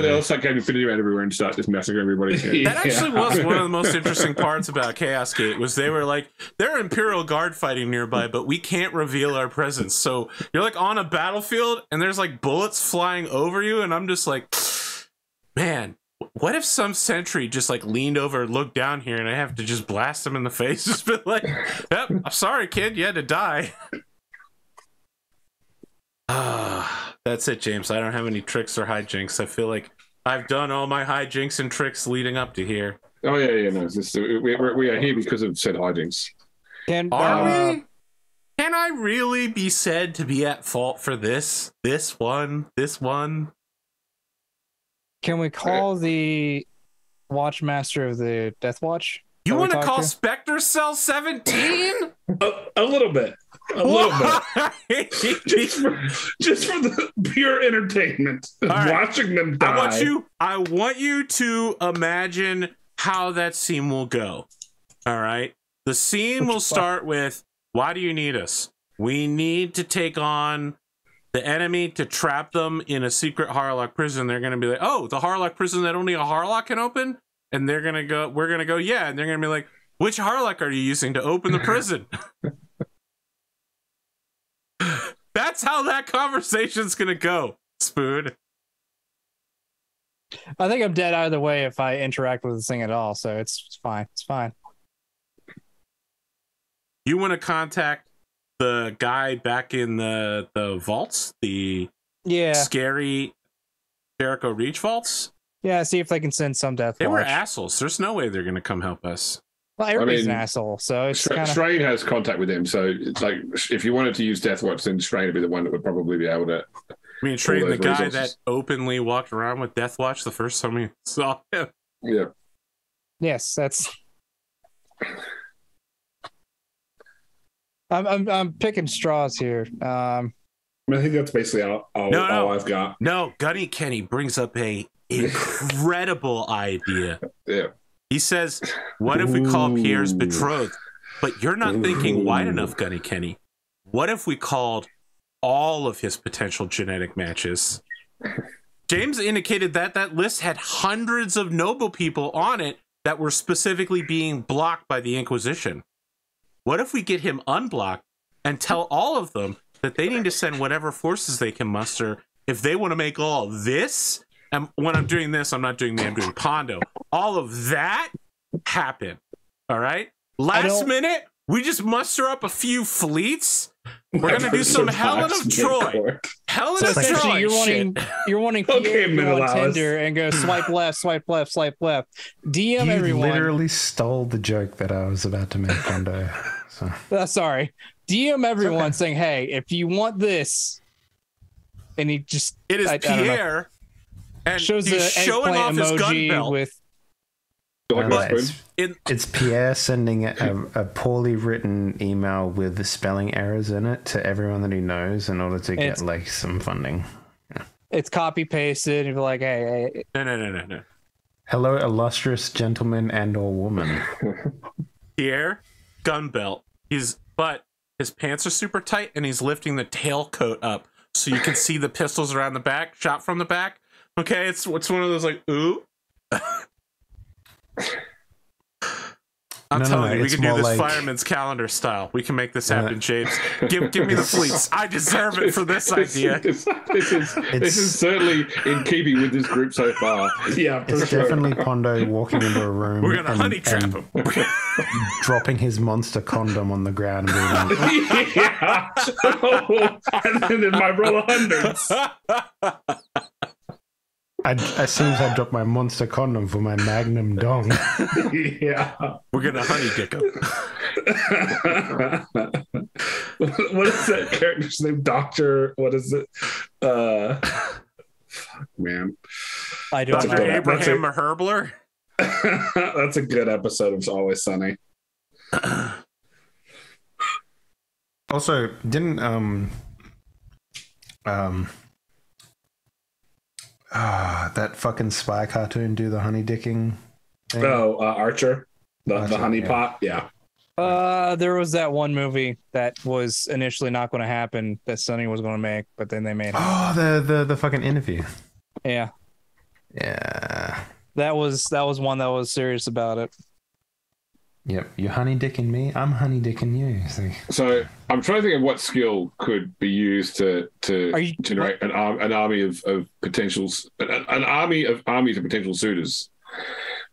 They'll start getting Infinity around everywhere and start just massacring everybody. That actually was one of the most interesting parts about Chaos Gate was they were like, there are Imperial Guard fighting nearby, but we can't reveal our presence. So you're like on a battlefield and there's like bullets flying over you, and I'm just like, man, what if some sentry just like leaned over and looked down here and I have to just blast him in the face? Just be like, yep, I'm sorry, kid, you had to die. That's it, James. I don't have any tricks or hijinks. I feel like I've done all my hijinks and tricks leading up to here. Oh yeah. No, we are here because of said hijinks. Can Are we? Can I really be said to be at fault for this? This one? Can we call the Watchmaster of the Death Watch? You want to call Spectre Cell 17? A little bit. A little bit. Just for the pure entertainment of watching them die. I want you to imagine how that scene will go. All right? The scene will start with, why do you need us? We need to take on the enemy to trap them in a secret Harlock prison. They're going to be like, oh, the Harlock prison that only a Harlock can open? And they're going to go, we're going to go, yeah. And they're going to be like, which Harlock are you using to open the prison? That's how that conversation's going to go, Spoon. I think I'm dead either way if I interact with this thing at all, so it's fine. It's fine. You want to contact the guy back in the vaults? The scary Jericho Reach vaults? Yeah, see if they can send some death. They were assholes. There's no way they're going to come help us. Well, everybody's an asshole, so it's Strain has contact with him, so it's like if you wanted to use Deathwatch, then Strain would be the one that would probably be able to. I mean, Strain, the guy that openly walked around with Deathwatch the first time we saw him. Yeah. Yes, that's. I'm picking straws here. I think that's basically all I've got. No, Gunny Kenny brings up a incredible idea. Yeah. He says, what if we call Pierre's betrothed? But you're not thinking wide enough, Gunny Kenny. What if we called all of his potential genetic matches? James indicated that that list had hundreds of noble people on it that were specifically being blocked by the Inquisition. What if we get him unblocked and tell all of them that they need to send whatever forces they can muster if they want to make all this? And when I'm doing this, I'm not doing me, I'm doing Pondo. All of that happen. All right? Last minute, we just muster up a few fleets. We're going to do some Helen of Troy. Helen of Troy. You're wanting Pierre to go on Tinder and go swipe left, swipe left, swipe left. DM everyone. You literally stole the joke that I was about to make, Pondo. So. Sorry. DM everyone saying, hey, if you want this. And he just... It is Pierre. And shows he's showing off his gun belt. With... It's Pierre sending a poorly written email with the spelling errors in it to everyone that he knows in order to get like some funding. Yeah. It's copy pasted and be like, hey. No. Hello, illustrious gentleman and or woman. Pierre, gun belt. But his pants are super tight and he's lifting the tailcoat up so you can see the pistols around the back, shot from the back. Okay, it's one of those like, ooh. I'm telling you, we can do this like... fireman's calendar style. We can make this happen, James. Give me the fleets. I deserve it for this idea. This is certainly in keeping with this group so far. Yeah, it's definitely Pondo walking into a room. We're gonna honey trap him, dropping his monster condom on the ground. And being like, yeah, and then my roll of hundreds. As soon as I drop my monster condom for my magnum dong. Yeah. We're going to honey dick him. What is that character's name? Doctor, what is it? Fuck, man. I don't know. Dr. Abraham Herbler? That's a good episode of Always Sunny. Also, didn't that fucking spy cartoon do the honey dicking thing? Archer, the honey pot. Yeah. There was that one movie that was initially not going to happen that Sunny was going to make, but then they made it. Oh, the fucking interview. Yeah. That was one that was serious about it. Yep, you're honey dicking me. I'm honey dicking you. So I'm trying to think of what skill could be used to generate an army of potentials, an army of armies of potential suitors.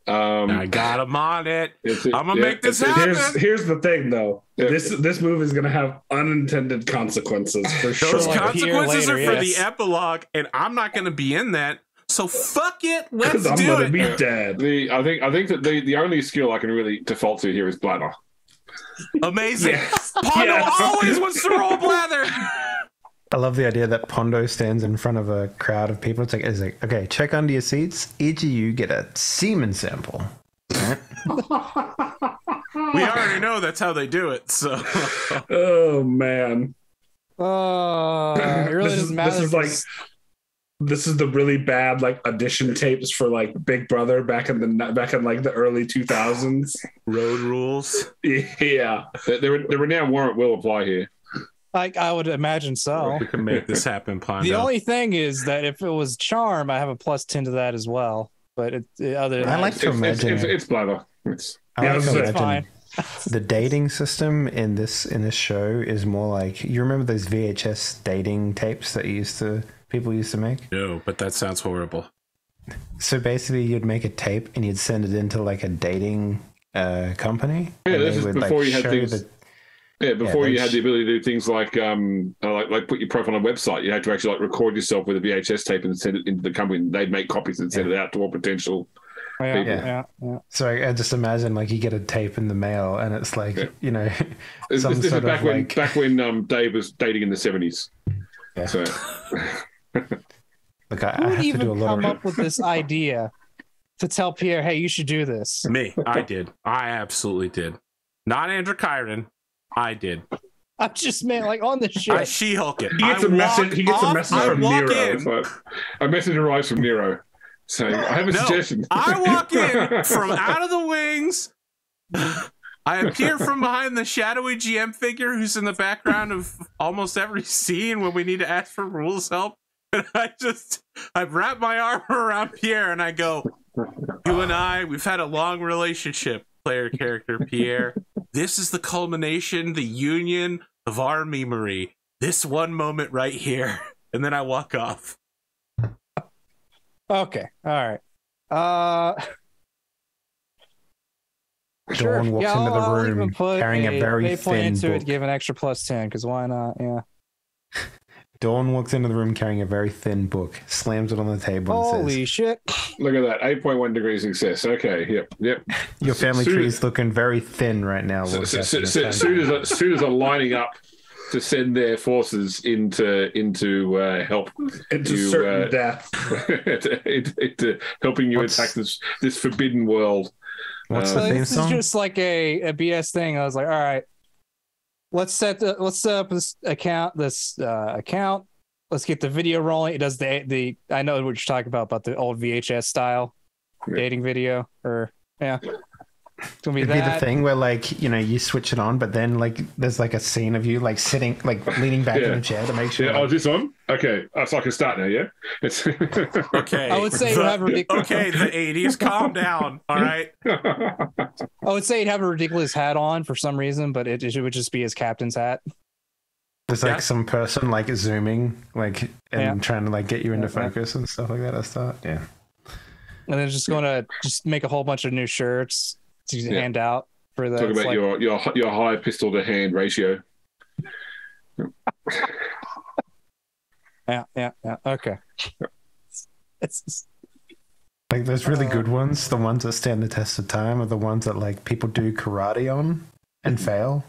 I got him on it. I'm gonna make this happen. Here's the thing, though. Yeah. This movie is gonna have unintended consequences for sure. Those consequences are for the epilogue, and I'm not gonna be in that. So fuck it, let's I'm do gonna it. Be dead. I think that the only skill I can really default to here is bladder. Amazing. Yes. Pondo Yes. always wants to roll blather. I love the idea that Pondo stands in front of a crowd of people. It's like, okay, check under your seats. Each of you get a semen sample. Right? We already know that's how they do it. So, Oh man. It really doesn't matter. This is the really bad like audition tapes for like Big Brother back in like the early 2000s. road rules. Yeah. The renowned warrant will apply here. I would imagine so. We can make this happen, Pondo. The only thing is that if it was charm, I have a +10 to that as well. But other than I like to imagine It's blather. I like to it's fine. imagine the dating system in this show is more like, you remember those VHS dating tapes that people used to make? No, but that sounds horrible. So basically, you'd make a tape and you'd send it into like a dating company. Yeah, and this they is would, before you had show things. Before you had the ability to do things like put your profile on a website, you had to actually like record yourself with a VHS tape and send it into the company, and they'd make copies and send it out to all potential people. Yeah. So I just imagine like you get a tape in the mail and it's like, you know, This is back when Dave was dating in the 70s. Yeah. So Look, I Who would have to even do a lot come of up with this idea to tell Pierre, hey, you should do this? Me, I did. I absolutely did. Not Androchiron. I did. I'm just like on the ship. I She-Hulk it. He gets a message from Nero. a message arrives from Nero. So I have a suggestion. I walk in from out of the wings. I appear from behind the shadowy GM figure who's in the background of almost every scene when we need to ask for rules help. And I wrap my arm around Pierre and I go, you and I, we've had a long relationship, player character Pierre. This is the culmination, the union of our memory. This one moment right here. And then I walk off. Okay. All right. Dawn walks into the I'll room even put carrying a very fate point thin into book. it, give an extra +10 because why not? Yeah. Dawn walks into the room carrying a very thin book, slams it on the table and Holy says, shit! Look at that, 8.1 degrees success. Okay, yep. your family tree is looking very thin right now. Soon as are lining up to send their forces into help Into you, certain death. into helping you attack this forbidden world. What's the theme This is song? just like a BS thing. I was like, all right, let's set up this account. Let's get the video rolling. It does the I know what you're talking about the old VHS style dating video, or yeah. It's gonna be It'd that. be the thing where, like, you know, you switch it on, but then, like, there's like a scene of you, like, sitting, like, leaning back in the chair to make sure. Yeah, is this on? Okay, so I can start now. Yeah. It's Okay. I would say you have ridiculous. Okay, the 80s. Calm down. All right. I would say he'd have a ridiculous hat on for some reason, but it would just be his captain's hat. There's like some person like zooming, like, and trying to like get you into focus and stuff like that. I thought, And then just going to make a whole bunch of new shirts to hand out for the. Talk about your high pistol to hand ratio. Yeah. Okay. It's like those really good ones, the ones that stand the test of time, are the ones that like people do karate on and fail.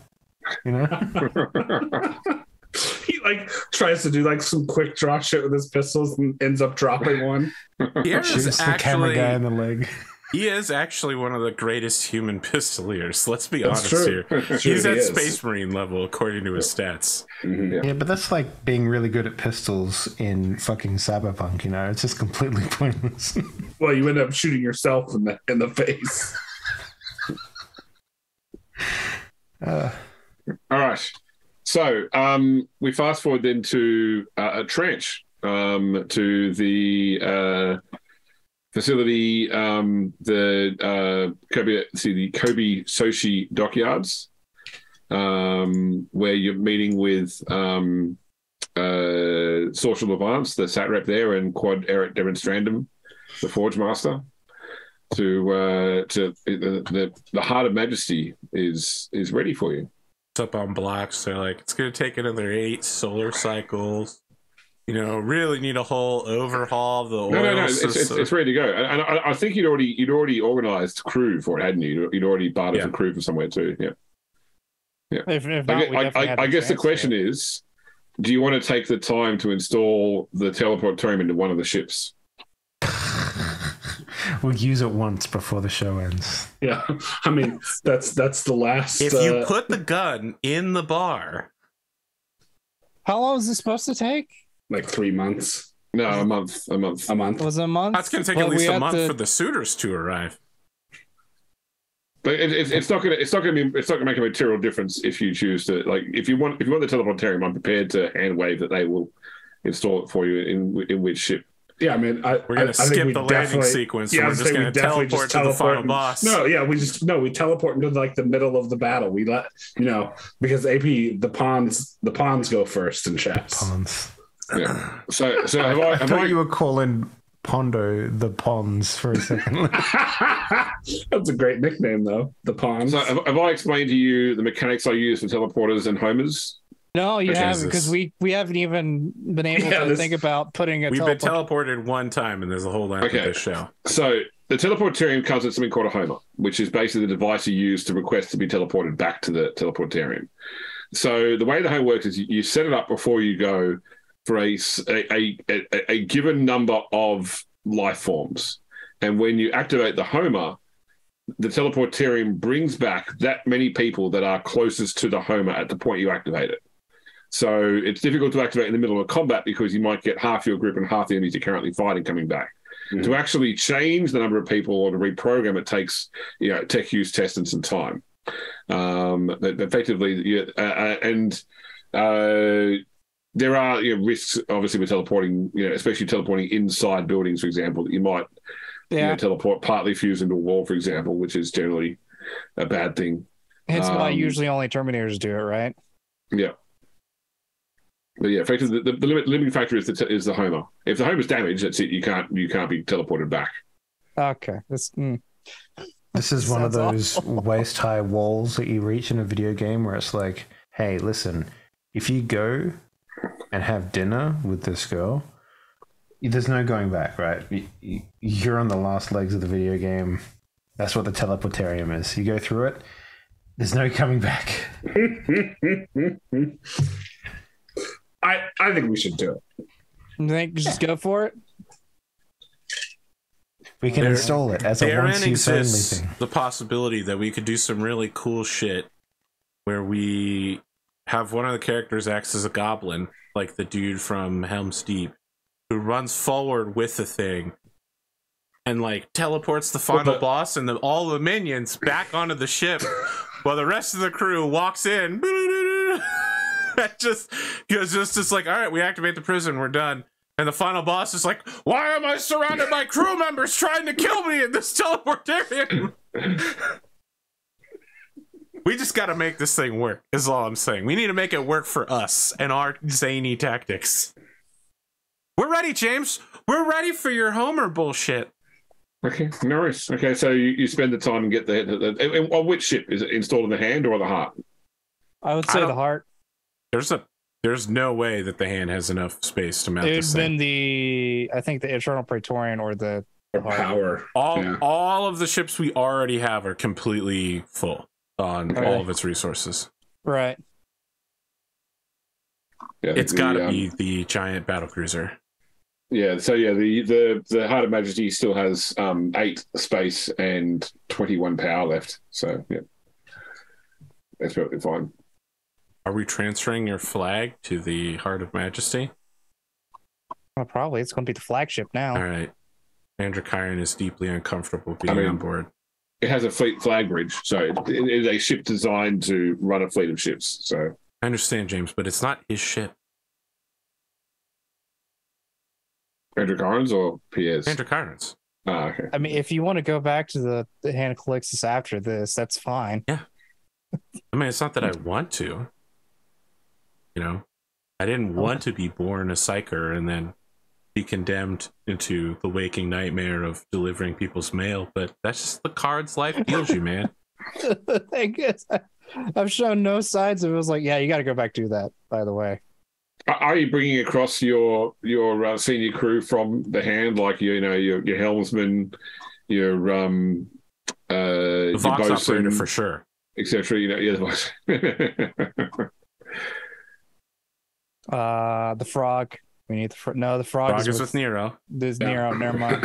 You know. He like tries to do like some quick draw shit with his pistols and ends up dropping one. Shoots the camera guy in the leg. He is actually one of the greatest human pistoliers. Let's be honest true. here. He's at is. Space Marine level according to his stats. Yeah, but that's like being really good at pistols in fucking Cyberpunk. You know, it's just completely pointless. Well, you end up shooting yourself in the face. All right. So we fast forward then to a trench, to the facility, the Kobe Soshi dockyards, where you're meeting with Social Levance, the Satrap there, and Quad Eric Demonstrandum, the Forge Master. To the Heart of Majesty is ready for you. Up on blocks, they're like, it's going to take another 8 solar cycles. You know, really need a whole overhaul of the oil. No. It's ready to go. And I think you'd already organized crew for it, hadn't you? You'd already bartered a crew from somewhere too. Yeah. If not, we definitely have I a guess the chance question to. is, do you want to take the time to install the teleportorium into one of the ships? We'll use it once before the show ends. Yeah, I mean that's the last. If you put the gun in the bar, How long is this supposed to take? like 3 months, No, a month. a month. Was it a month? that's going to take But at least we a have month to- for the suitors to arrive. But it's not going to make a material difference if you choose to, like, if you want the teleportorium. I'm prepared to hand wave that they will install it for you in which ship. Yeah, I mean, We're going to skip the landing sequence. Yeah, and we're just going to teleport to the final boss. No, yeah, we teleport into like the middle of the battle. We let because AP the pawns go first in chess. Pawns. Yeah. So have I have thought you were calling Pondo the Pawns for a second. That's a great nickname, though. The pawns. So have I explained to you the mechanics I use for teleporters and homers? No, you Jesus. haven't, because we haven't even been able to think about putting a We've been teleport. teleported one time, and there's a whole lot of this show. So the teleportorium comes with something called a homer, which is basically the device you use to request to be teleported back to the teleportorium. So the way the home works is you set it up before you go for a given number of life forms. And when you activate the homer, the teleportorium brings back that many people that are closest to the homer at the point you activate it. So it's difficult to activate in the middle of combat because you might get half your group and half the enemies you're currently fighting coming back. Mm-hmm. To actually change the number of people or to reprogram it takes tech use, test, and some time. Effectively, there are risks, obviously, with teleporting, especially teleporting inside buildings, for example, that you might teleport partly fused into a wall, for example, which is generally a bad thing. Hence why usually only Terminators do it, right? Yeah. But yeah, effectively, the limiting factor is the homer. If the homer's damaged, that's it. You can't be teleported back. Okay. This is one of those waist-high walls that you reach in a video game where it's like, hey, listen, if you go and have dinner with this girl, there's no going back, right? You're on the last legs of the video game. That's what the teleportorium is. You go through it, there's no coming back. I think we should do it. You think just go for it? We can install it as a once-use only thing. The possibility that we could do some really cool shit where we have one of the characters acts as a goblin, like the dude from Helm's Deep, who runs forward with the thing and like teleports the final boss and all the minions back onto the ship while the rest of the crew walks in. just like, all right, we activate the prison, we're done. And the final boss is like, why am I surrounded by crew members trying to kill me in this teleportorium? We just got to make this thing work, is all I'm saying. We need to make it work for us and our zany tactics. We're ready, James. We're ready for your Homer bullshit. Okay, no worries. Okay, so you spend the time and get on which ship? Is it installed in the hand or the heart? I would say the heart. There's no way that the hand has enough space to mount this thing. I think the Eternal Praetorian or the power. All of the ships we already have are completely full on all of its resources. Right. Yeah, it's got to be the giant battlecruiser. Yeah, so yeah, the Heart of Majesty still has 8 space and 21 power left. So yeah, that's perfectly fine. Are we transferring your flag to the Heart of Majesty? Well, probably. It's going to be the flagship now. All right. Androchiron is deeply uncomfortable being on board. It has a fleet flag bridge, so it is a ship designed to run a fleet of ships. So I understand, James, but it's not his ship. Androchiron's or Pierre's? Androchiron's. Ah, okay. I mean, if you want to go back to the Hand of Calixis after this, that's fine. Yeah. I mean, it's not that I want to. I didn't want to be born a psyker and then be condemned into the waking nightmare of delivering people's mail, but that's just the cards life deals you, man. The thing is, I've shown no signs of it. Was like, yeah, you got to go back to that, by the way. Are you bringing across your senior crew from the hand, like your helmsman, your the Vox operator for sure? etc. You know, yeah, the voice. The frog. We need the frog Frog is with Nero. There's Yeah. Nero. Never mind.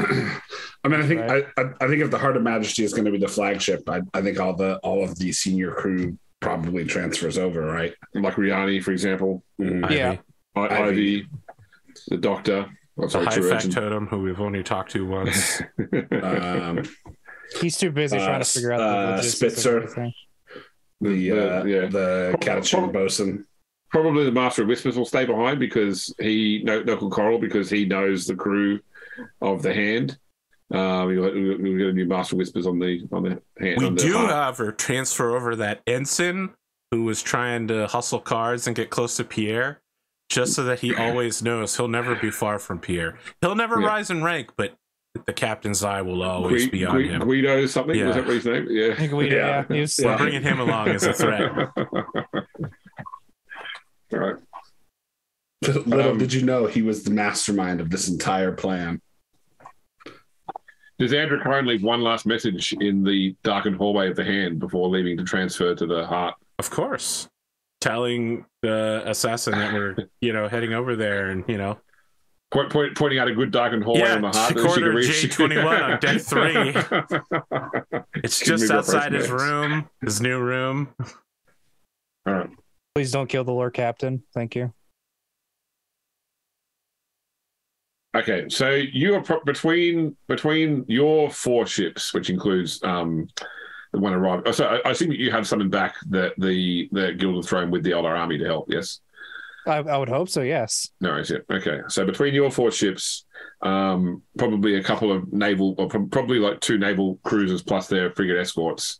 I mean, Right. I think if the Heart of Majesty is going to be the flagship, I think all of the senior crew probably transfers over, right? Like Riani, for example. Yeah. Ivy, the Doctor. Oh, The sorry, high True Urchin. factotum who we've only talked to once. He's too busy trying to figure out the logistics of Spitzer. everything. The Catachin bosun. Probably the Master of Whispers will stay behind because Knuckle Coral, because he knows the crew of the Hand. We got a new Master of Whispers on the Hand. We on the do, heart. however, transfer over that ensign who was trying to hustle cards and get close to Pierre, just so that he always knows he'll never be far from Pierre. He'll never rise in rank, but the captain's eye will always be on him. Guido something? Yeah. Was that what his name? Yeah. I think yeah. He was, We're bringing him along as a threat. All right. Little did you know he was the mastermind of this entire plan. Does Androchiron leave one last message in the darkened hallway of the Hand before leaving to transfer to the heart? Of course. Telling the assassin that we're, heading over there and, Pointing out a good darkened hallway on the heart. corridor J21 on deck 3. It's just outside his room, his new room. All right. please don't kill the Lord Captain. Thank you. Okay, so you are between your 4 ships, which includes the one arrived. Oh, so I assume you have summoned back the Gilded Throne with the Elder Army to help. Yes. I would hope so. Yes. No, is it? Okay. So between your 4 ships, probably a couple of naval, or probably like 2 naval cruisers plus their frigate escorts,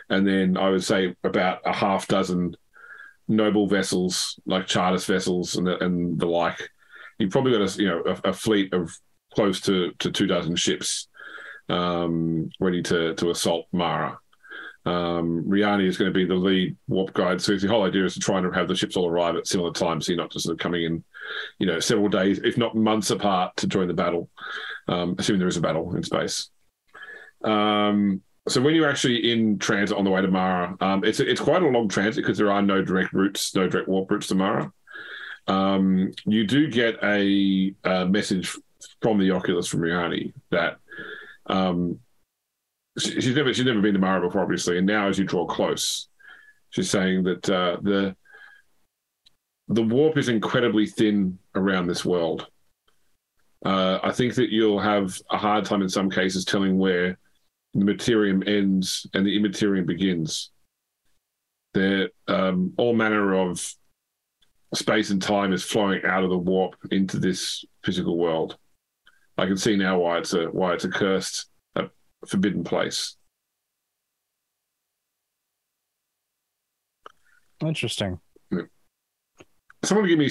and then I would say about a half dozen noble vessels, like Chartist vessels and the like. You've probably got a fleet of close to 24 ships ready to assault Mara. Riani is going to be the lead warp guide. So the whole idea is to try and have the ships all arrive at similar times, so you're not just sort of coming in, several days, if not months apart, to join the battle, assuming there is a battle in space. So when you're actually in transit on the way to Mara, it's quite a long transit because there are no direct warp routes to Mara. You do get a message from the Oculus from Riani that she's never been to Mara before, obviously, and now as you draw close, she's saying that the warp is incredibly thin around this world. I think that you'll have a hard time in some cases telling where the materium ends and the immaterium begins. There, all manner of space and time is flowing out of the warp into this physical world. I can see now why it's a cursed, forbidden place. Interesting. Someone give me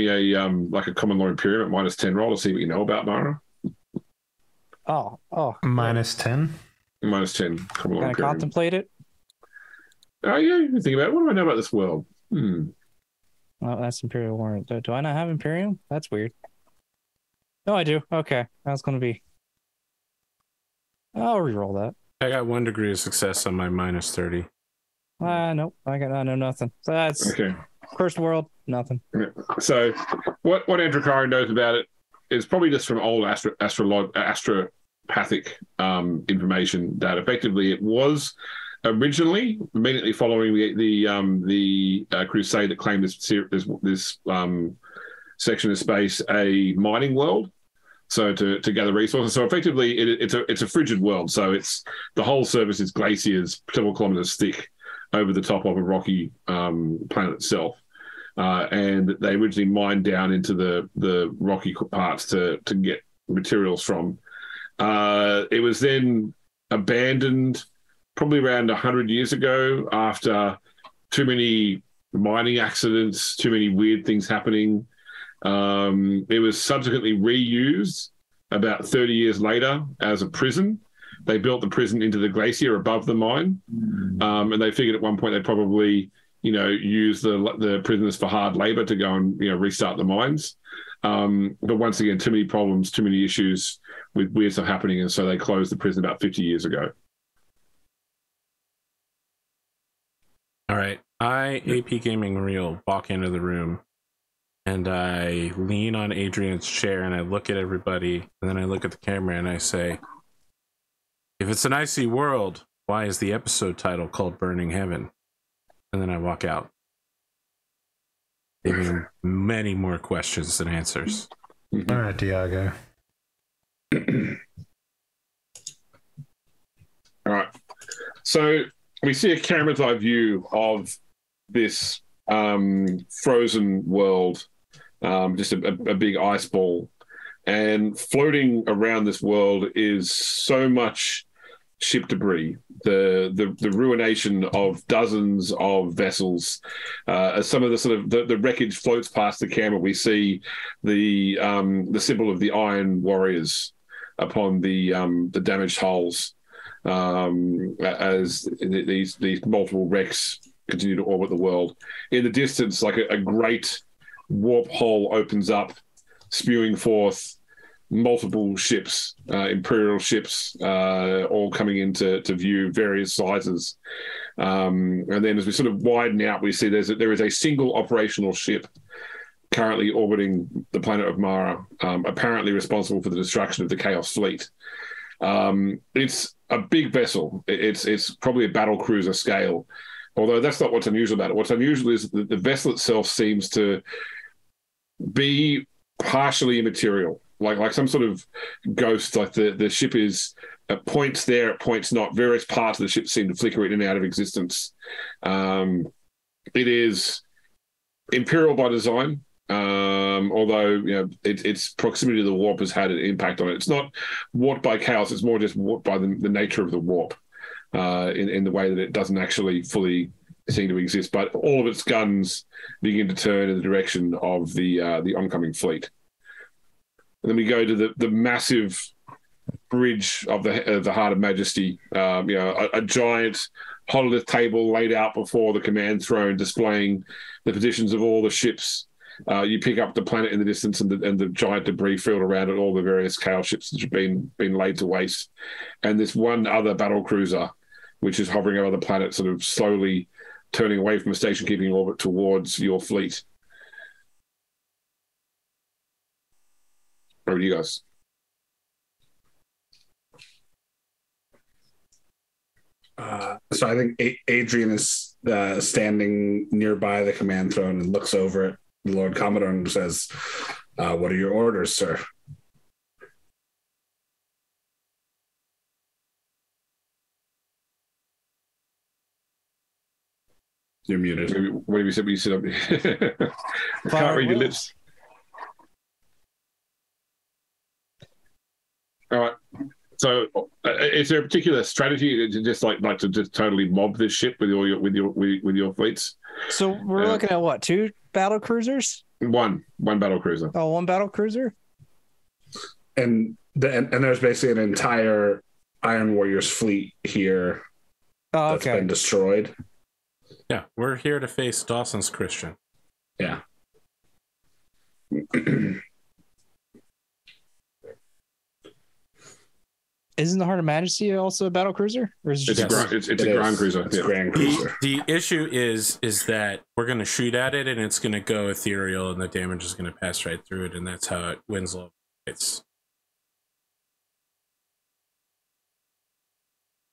a like a common law Imperium at -10 roll to see what you know about Mara. Oh. -10. -10 common law Kind of Imperium. contemplate it. Oh yeah, you can think about it. What do I know about this world? Oh, that's Imperial Warrant. Do I not have Imperium? That's weird. No, I do. Okay. That's going to be... I'll reroll that. I got 1 degree of success on my -30. Nope. I know nothing. So that's Okay. Cursed World, nothing. So what Androchiron knows about it is probably just from old astropathic information that effectively it was originally, immediately following the crusade that claimed this section of space a mining world, so to gather resources. So effectively, it's a frigid world. So it's the whole surface is glaciers several kilometers thick over the top of a rocky planet itself, and they originally mined down into the rocky parts to get materials from. It was then abandoned probably around 100 years ago after too many mining accidents, too many weird things happening. It was subsequently reused about 30 years later as a prison. They built the prison into the glacier above the mine, and they figured at one point they probably, use the prisoners for hard labor to go and restart the mines. But once again, too many problems, too many issues with weird stuff happening, and so they closed the prison about 50 years ago. All right. I, AP Gaming Real, walk into the room and I lean on Adrian's chair and I look at everybody and then I look at the camera and I say, if it's an icy world, why is the episode title called Burning Heaven? And then I walk out. Leaving many more questions than answers. All right, Diago. All right. So we see a camera's eye view of this frozen world, just a big ice ball. And floating around this world is so much ship debris, the ruination of dozens of vessels. As some of the sort of the wreckage floats past the camera, we see the symbol of the Iron Warriors upon the damaged hulls, as these multiple wrecks continue to orbit the world. In the distance, like a great warp hole opens up, spewing forth multiple ships, Imperial ships, all coming into view, various sizes. And then as we sort of widen out, we see there is a single operational ship currently orbiting the planet of Mara, apparently responsible for the destruction of the Chaos Fleet. It's a big vessel. It's probably a battle cruiser scale, although that's not what's unusual about it. What's unusual is that the vessel itself seems to be partially immaterial, like some sort of ghost. Like the ship is at points there, at points not. Various parts of the ship seem to flicker in and out of existence. It is Imperial by design, although its proximity to the warp has had an impact on it. It's not warped by chaos; it's more just warped by the nature of the warp, in the way that it doesn't actually fully seem to exist. But all of its guns begin to turn in the direction of the oncoming fleet. And then we go to the massive bridge of the Heart of Majesty, a giant hololith table laid out before the command throne, displaying the positions of all the ships. You pick up the planet in the distance and the giant debris field around it, all the various chaos ships that have been laid to waste. And this one other battle cruiser, which is hovering over the planet, sort of slowly turning away from a station-keeping orbit towards your fleet. Over to you guys. So I think Adrian is standing nearby the command throne and looks over at the Lord Commodore and says, "What are your orders, sir?" You're muted. What have you said? You said I can't read your lips. All right. So, is there a particular strategy to just like to just totally mob this ship with your fleets? So we're looking at what, 2 battle cruisers? One battle cruiser. Oh, 1 battle cruiser. And there's basically an entire Iron Warriors fleet here that's been destroyed. Yeah, we're here to face Dawson's Christian. Yeah. Isn't the Heart of Majesty also a battle cruiser? Or is it it's a ground cruiser. It's a grand cruiser. The issue is that we're going to shoot at it and it's going to go ethereal and the damage is going to pass right through it, and that's how it wins low.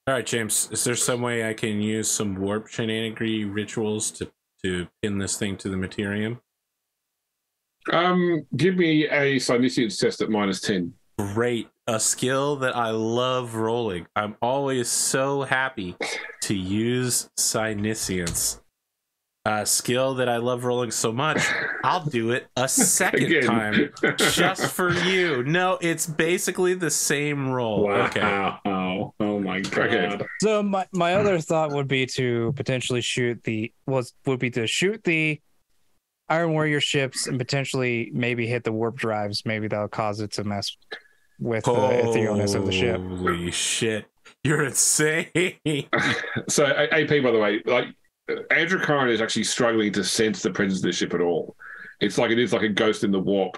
All right, James, is there some way I can use some warp shenanigans rituals to pin this thing to the materium? Give me a Psyniscience test at -10. Great. A skill that I love rolling. I'm always so happy to use Psyniscience. A skill that I love rolling so much, I'll do it a second time just for you. No, it's basically the same roll. Wow. Okay. Oh my god. Okay. So my other thought would be to potentially shoot the Iron Warrior ships and potentially maybe hit the warp drives. Maybe that'll cause it to mess with the etherealness of the ship. Holy shit. You're insane. So, AP, by the way, like Androchiron is actually struggling to sense the presence of the ship at all. It's like it is like a ghost in the warp.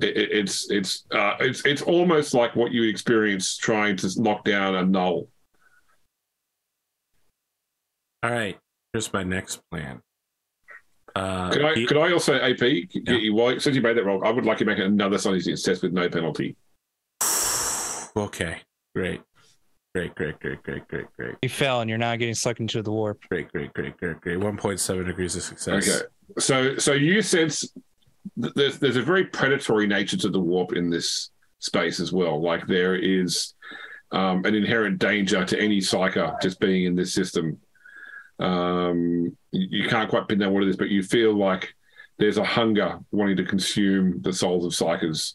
It's almost like what you experience trying to lock down a null. All right. here's my next plan. Could I also, AP, since you made that roll, I would like you to make another Sunny test with no penalty. Okay, great. You fell and you're now getting sucked into the warp. Great. 1.7 degrees of success. Okay, so you sense there's a very predatory nature to the warp in this space as well. Like there is an inherent danger to any psyker just being in this system. You can't quite pin down what it is, but you feel like there's a hunger wanting to consume the souls of psychers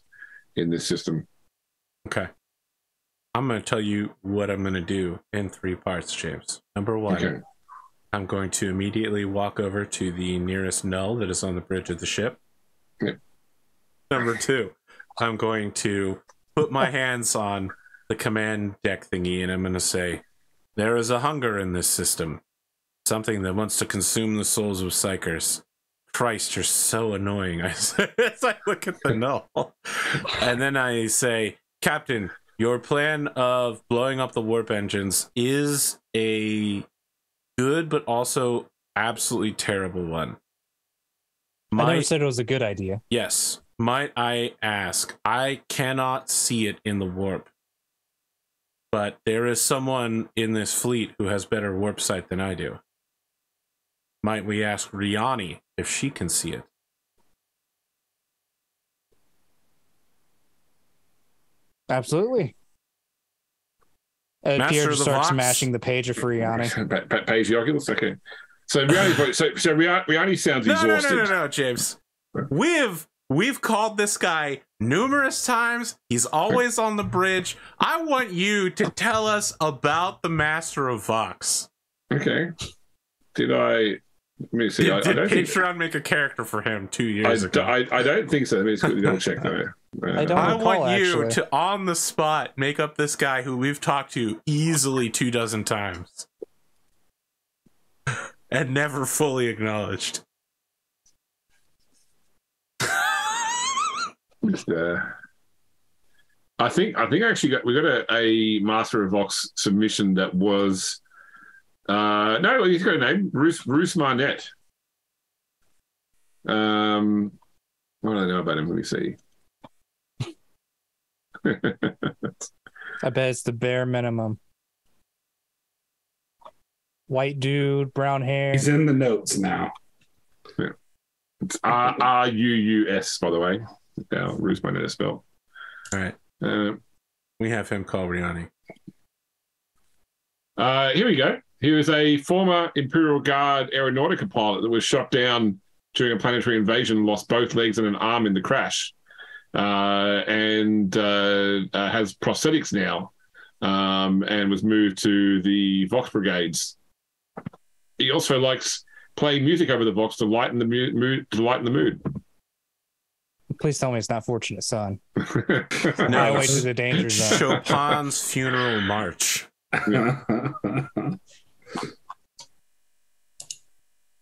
in this system. Okay. I'm going to tell you what I'm going to do in 3 parts, James. Number 1, I'm going to immediately walk over to the nearest null that is on the bridge of the ship. Yeah. Number 2, I'm going to put my hands on the command deck thingy, and I'm going to say, there is a hunger in this system. Something that wants to consume the souls of psychers. Christ, you're so annoying. I say as I look at the null. And then I say, Captain, your plan of blowing up the warp engines is a good but also absolutely terrible one. I never said it was a good idea. Yes. Might I ask, I cannot see it in the warp. But there is someone in this fleet who has better warp sight than I do. Might we ask Riani if she can see it? Riani. Pierre just starts smashing the pager for Riani. Page the Oculus? Okay. So Riani sounds exhausted. No, James. We've called this guy numerous times. He's always on the bridge. I want you to tell us about the Master of Vox. Okay. Let me see. Did Patreon make a character for him 2 years ago? I don't think so. Let me just quickly double check though. I want you to, on the spot, make up this guy who we've talked to easily 24 times and never fully acknowledged. I think actually we got a Master of Vox submission that was no, he's got a name, Bruce Marnett. What do I know about him? Let me see. I bet it's the bare minimum. White dude, brown hair. He's in the notes now. Yeah. It's RUUS, by the way. Yeah, Bruce Marnett is spelled. All right. We have him call Riani. Here we go. He was a former Imperial Guard Aeronautica pilot that was shot down during a planetary invasion, lost both legs and an arm in the crash, and has prosthetics now, and was moved to the Vox Brigades. He also likes playing music over the Vox to lighten the mood. Please tell me it's not Fortunate Son. No, way to the danger zone. Chopin's Funeral March. Yeah.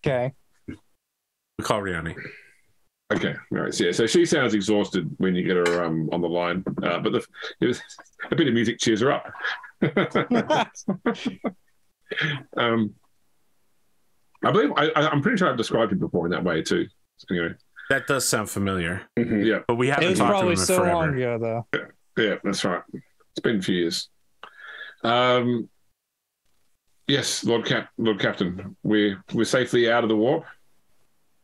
Okay. We call Riani. Okay, all right. So she sounds exhausted when you get her on the line, but it was a bit of music cheers her up. I believe I'm pretty sure I've described him before in that way too. Anyway, that does sound familiar. Mm-hmm. Yeah, but we haven't it was talked probably to him so forever. long ago, though. Yeah, that's right. It's been a few years. Yes, Lord Captain, we're safely out of the warp.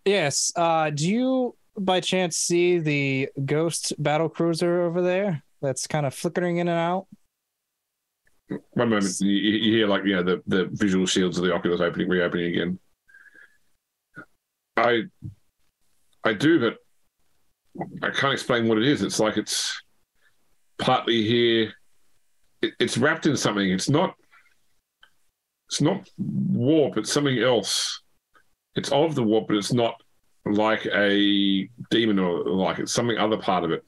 Yes. Do you by chance see the ghost battle cruiser over there that's kind of flickering in and out? One moment, you hear like the visual shields of the Oculus reopening again. I do, but I can't explain what it is. It's like it's partly here. It's wrapped in something. It's not warp. It's something else. It's of the warp, but it's not like a demon or like it's something other part of it.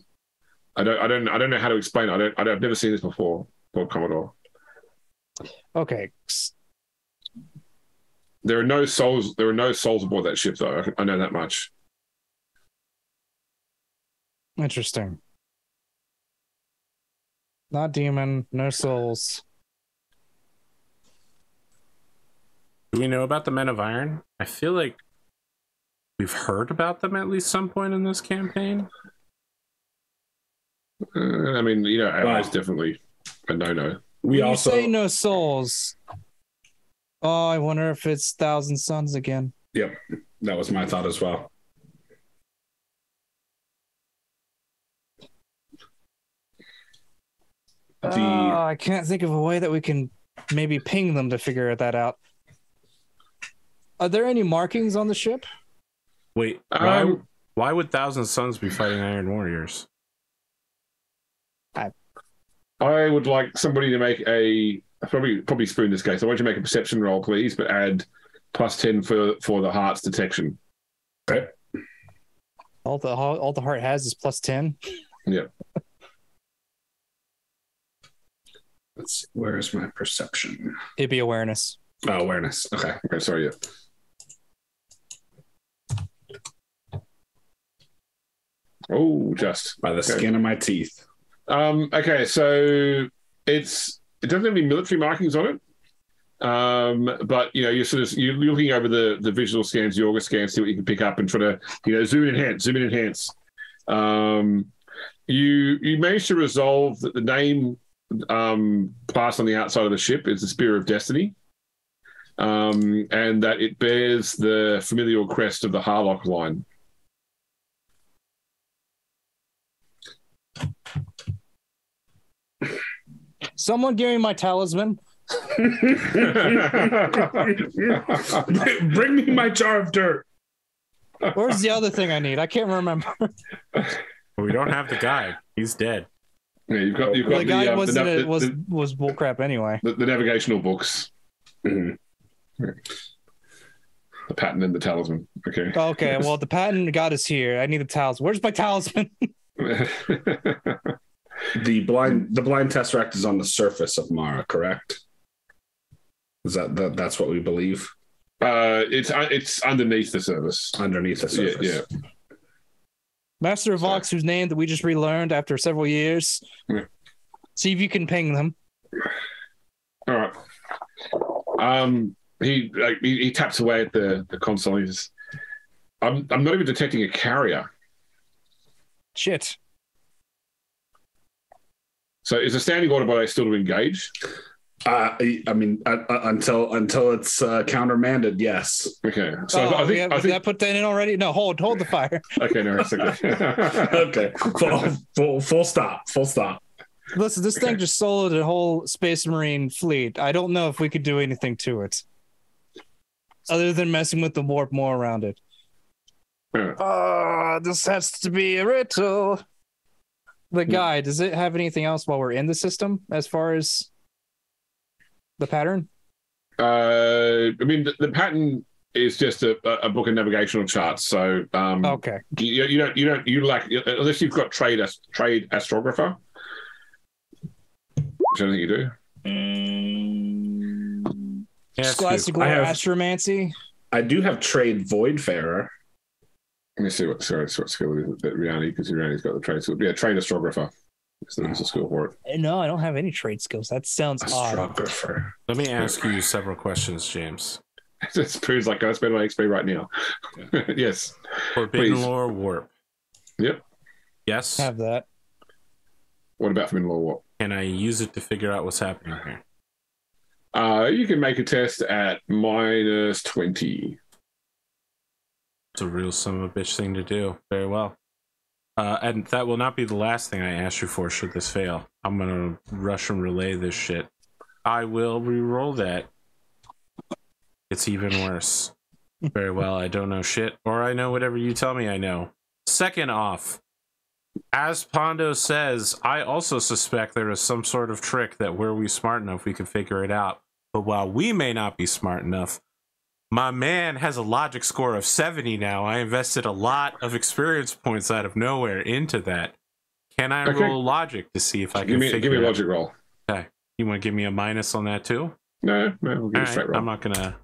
I don't know how to explain it. I've never seen this before, Lord Commodore. Okay. There are no souls. There are no souls aboard that ship, though. I know that much. Interesting. Not demon, no souls. Do we know about the Men of Iron? I feel like we've heard about them at least some point in this campaign. I mean, allies definitely a no-no. We When also you say no souls. Oh, I wonder if it's Thousand Suns again. Yep, that was my thought as well. I can't think of a way that we can maybe ping them to figure that out. Are there any markings on the ship? Wait, why would Thousand Suns be fighting Iron Warriors? I would like somebody to make probably Spoon this case. I want you to make a perception roll, please, but add +10 for the heart's detection. Okay. All the heart has is +10. Yeah. Let's see, where's my perception? It'd be awareness. Oh, awareness. Okay. Okay, sorry, yeah. Oh, just By the skin of my teeth. Okay, so it doesn't have any military markings on it. But you're you're looking over the visual scans, the auger scans, see what you can pick up and try to zoom in, enhance. You managed to resolve that the name plastered on the outside of the ship is the Spear of Destiny, and that it bears the familial crest of the Harlock line. Someone give me my talisman. Bring me my jar of dirt. Where's the other thing I need? I can't remember. We don't have the guy. He's dead. Yeah, you've got the guy was bullcrap anyway. The navigational books. Mhm. The pattern and the talisman. Okay. Okay, well, the pattern got us here. I need the talisman. Where's my talisman? The blind tesseract is on the surface of Mara, correct? Is that's what we believe? It's underneath the surface. Underneath the surface. Yeah. Master of Vox, whose name that we just relearned after several years. Yeah. See if you can ping them. All right. He taps away at the console. He says, I'm not even detecting a carrier. Shit. So is a standing order by still to engage? I mean, until it's countermanded, yes. Okay. So I think did I put that in already? No, hold the fire. Okay, no, it's okay. Okay. Full stop. Full stop. Listen, this thing just soloed a whole Space Marine fleet. I don't know if we could do anything to it, other than messing with the warp more around it. This has to be a riddle. The guy, does it have anything else while we're in the system as far as the pattern? I mean, the pattern is just a book of navigational charts. So okay, you lack, unless you've got trade astrographer, which I don't think you do. Scholastic astromancy. I do have trade voidfarer. Let me see what skill it is that Riani, because Riani's got the trade skill. Yeah, trade astrographer. There's a skill for it. No, I don't have any trade skills. That sounds odd. Astrographer. Let me ask you several questions, James. This proves like I spend my XP right now. Yes. Forbidden Please. Lore Warp. Yep. Yes. Have that. What about Forbidden Lore Warp? Can I use it to figure out what's happening here? You can make a test at -20. It's a real son of a bitch thing to do. Very well. And that will not be the last thing I ask you for should this fail. I'm going to rush and relay this shit. I will re-roll that. It's even worse. Very well, I don't know shit, or I know whatever you tell me I know. Second off, as Pondo says, I also suspect there is some sort of trick that were we smart enough, we could figure it out. But while we may not be smart enough, my man has a logic score of 70 now. I invested a lot of experience points out of nowhere into that. Can I roll logic to see if I can figure it out? Give me a logic roll. Okay. You want to give me a minus on that too? No, we'll give you a straight roll. I'm not going to...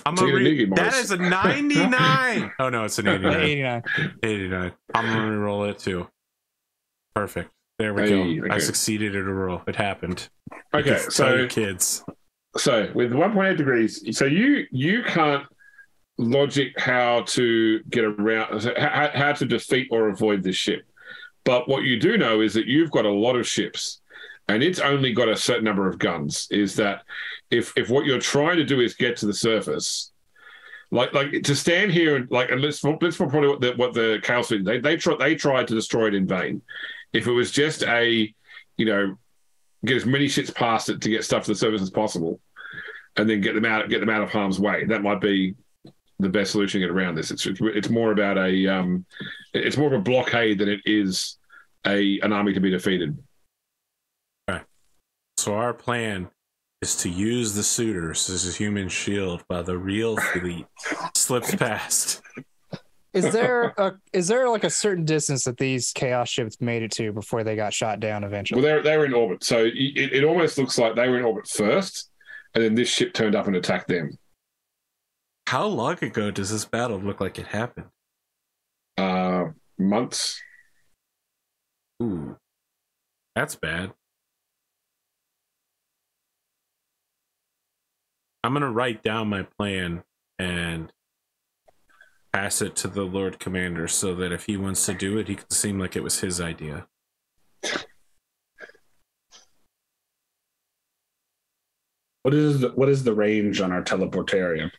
That is a 99. Oh no, it's an 89. 89. I'm gonna re-roll it too. Perfect. There we go. I succeeded at a roll. It happened. Okay, so kids. So with 1.8 degrees, so you can't logic how to get around, how to defeat or avoid this ship. But what you do know is that you've got a lot of ships, and it's only got a certain number of guns. Is that if what you're trying to do is get to the surface, like to stand here and let's probably what the Cowles did. They tried to destroy it in vain. If it was just get as many ships past it to get stuff to the surface as possible, and then get them out of harm's way, that might be the best solution to get around this. It's more about it's more of a blockade than it is an army to be defeated. Okay. So our plan is to use the suitors as a human shield while the real fleet slips past. Is there like a certain distance that these chaos ships made it to before they got shot down eventually? Well, they were in orbit, so it almost looks like they were in orbit first, and then this ship turned up and attacked them. How long ago does this battle look like it happened? Months. Ooh, that's bad. I'm going to write down my plan and pass it to the Lord Commander so that if he wants to do it, he can seem like it was his idea. What is the range on our teleportarium?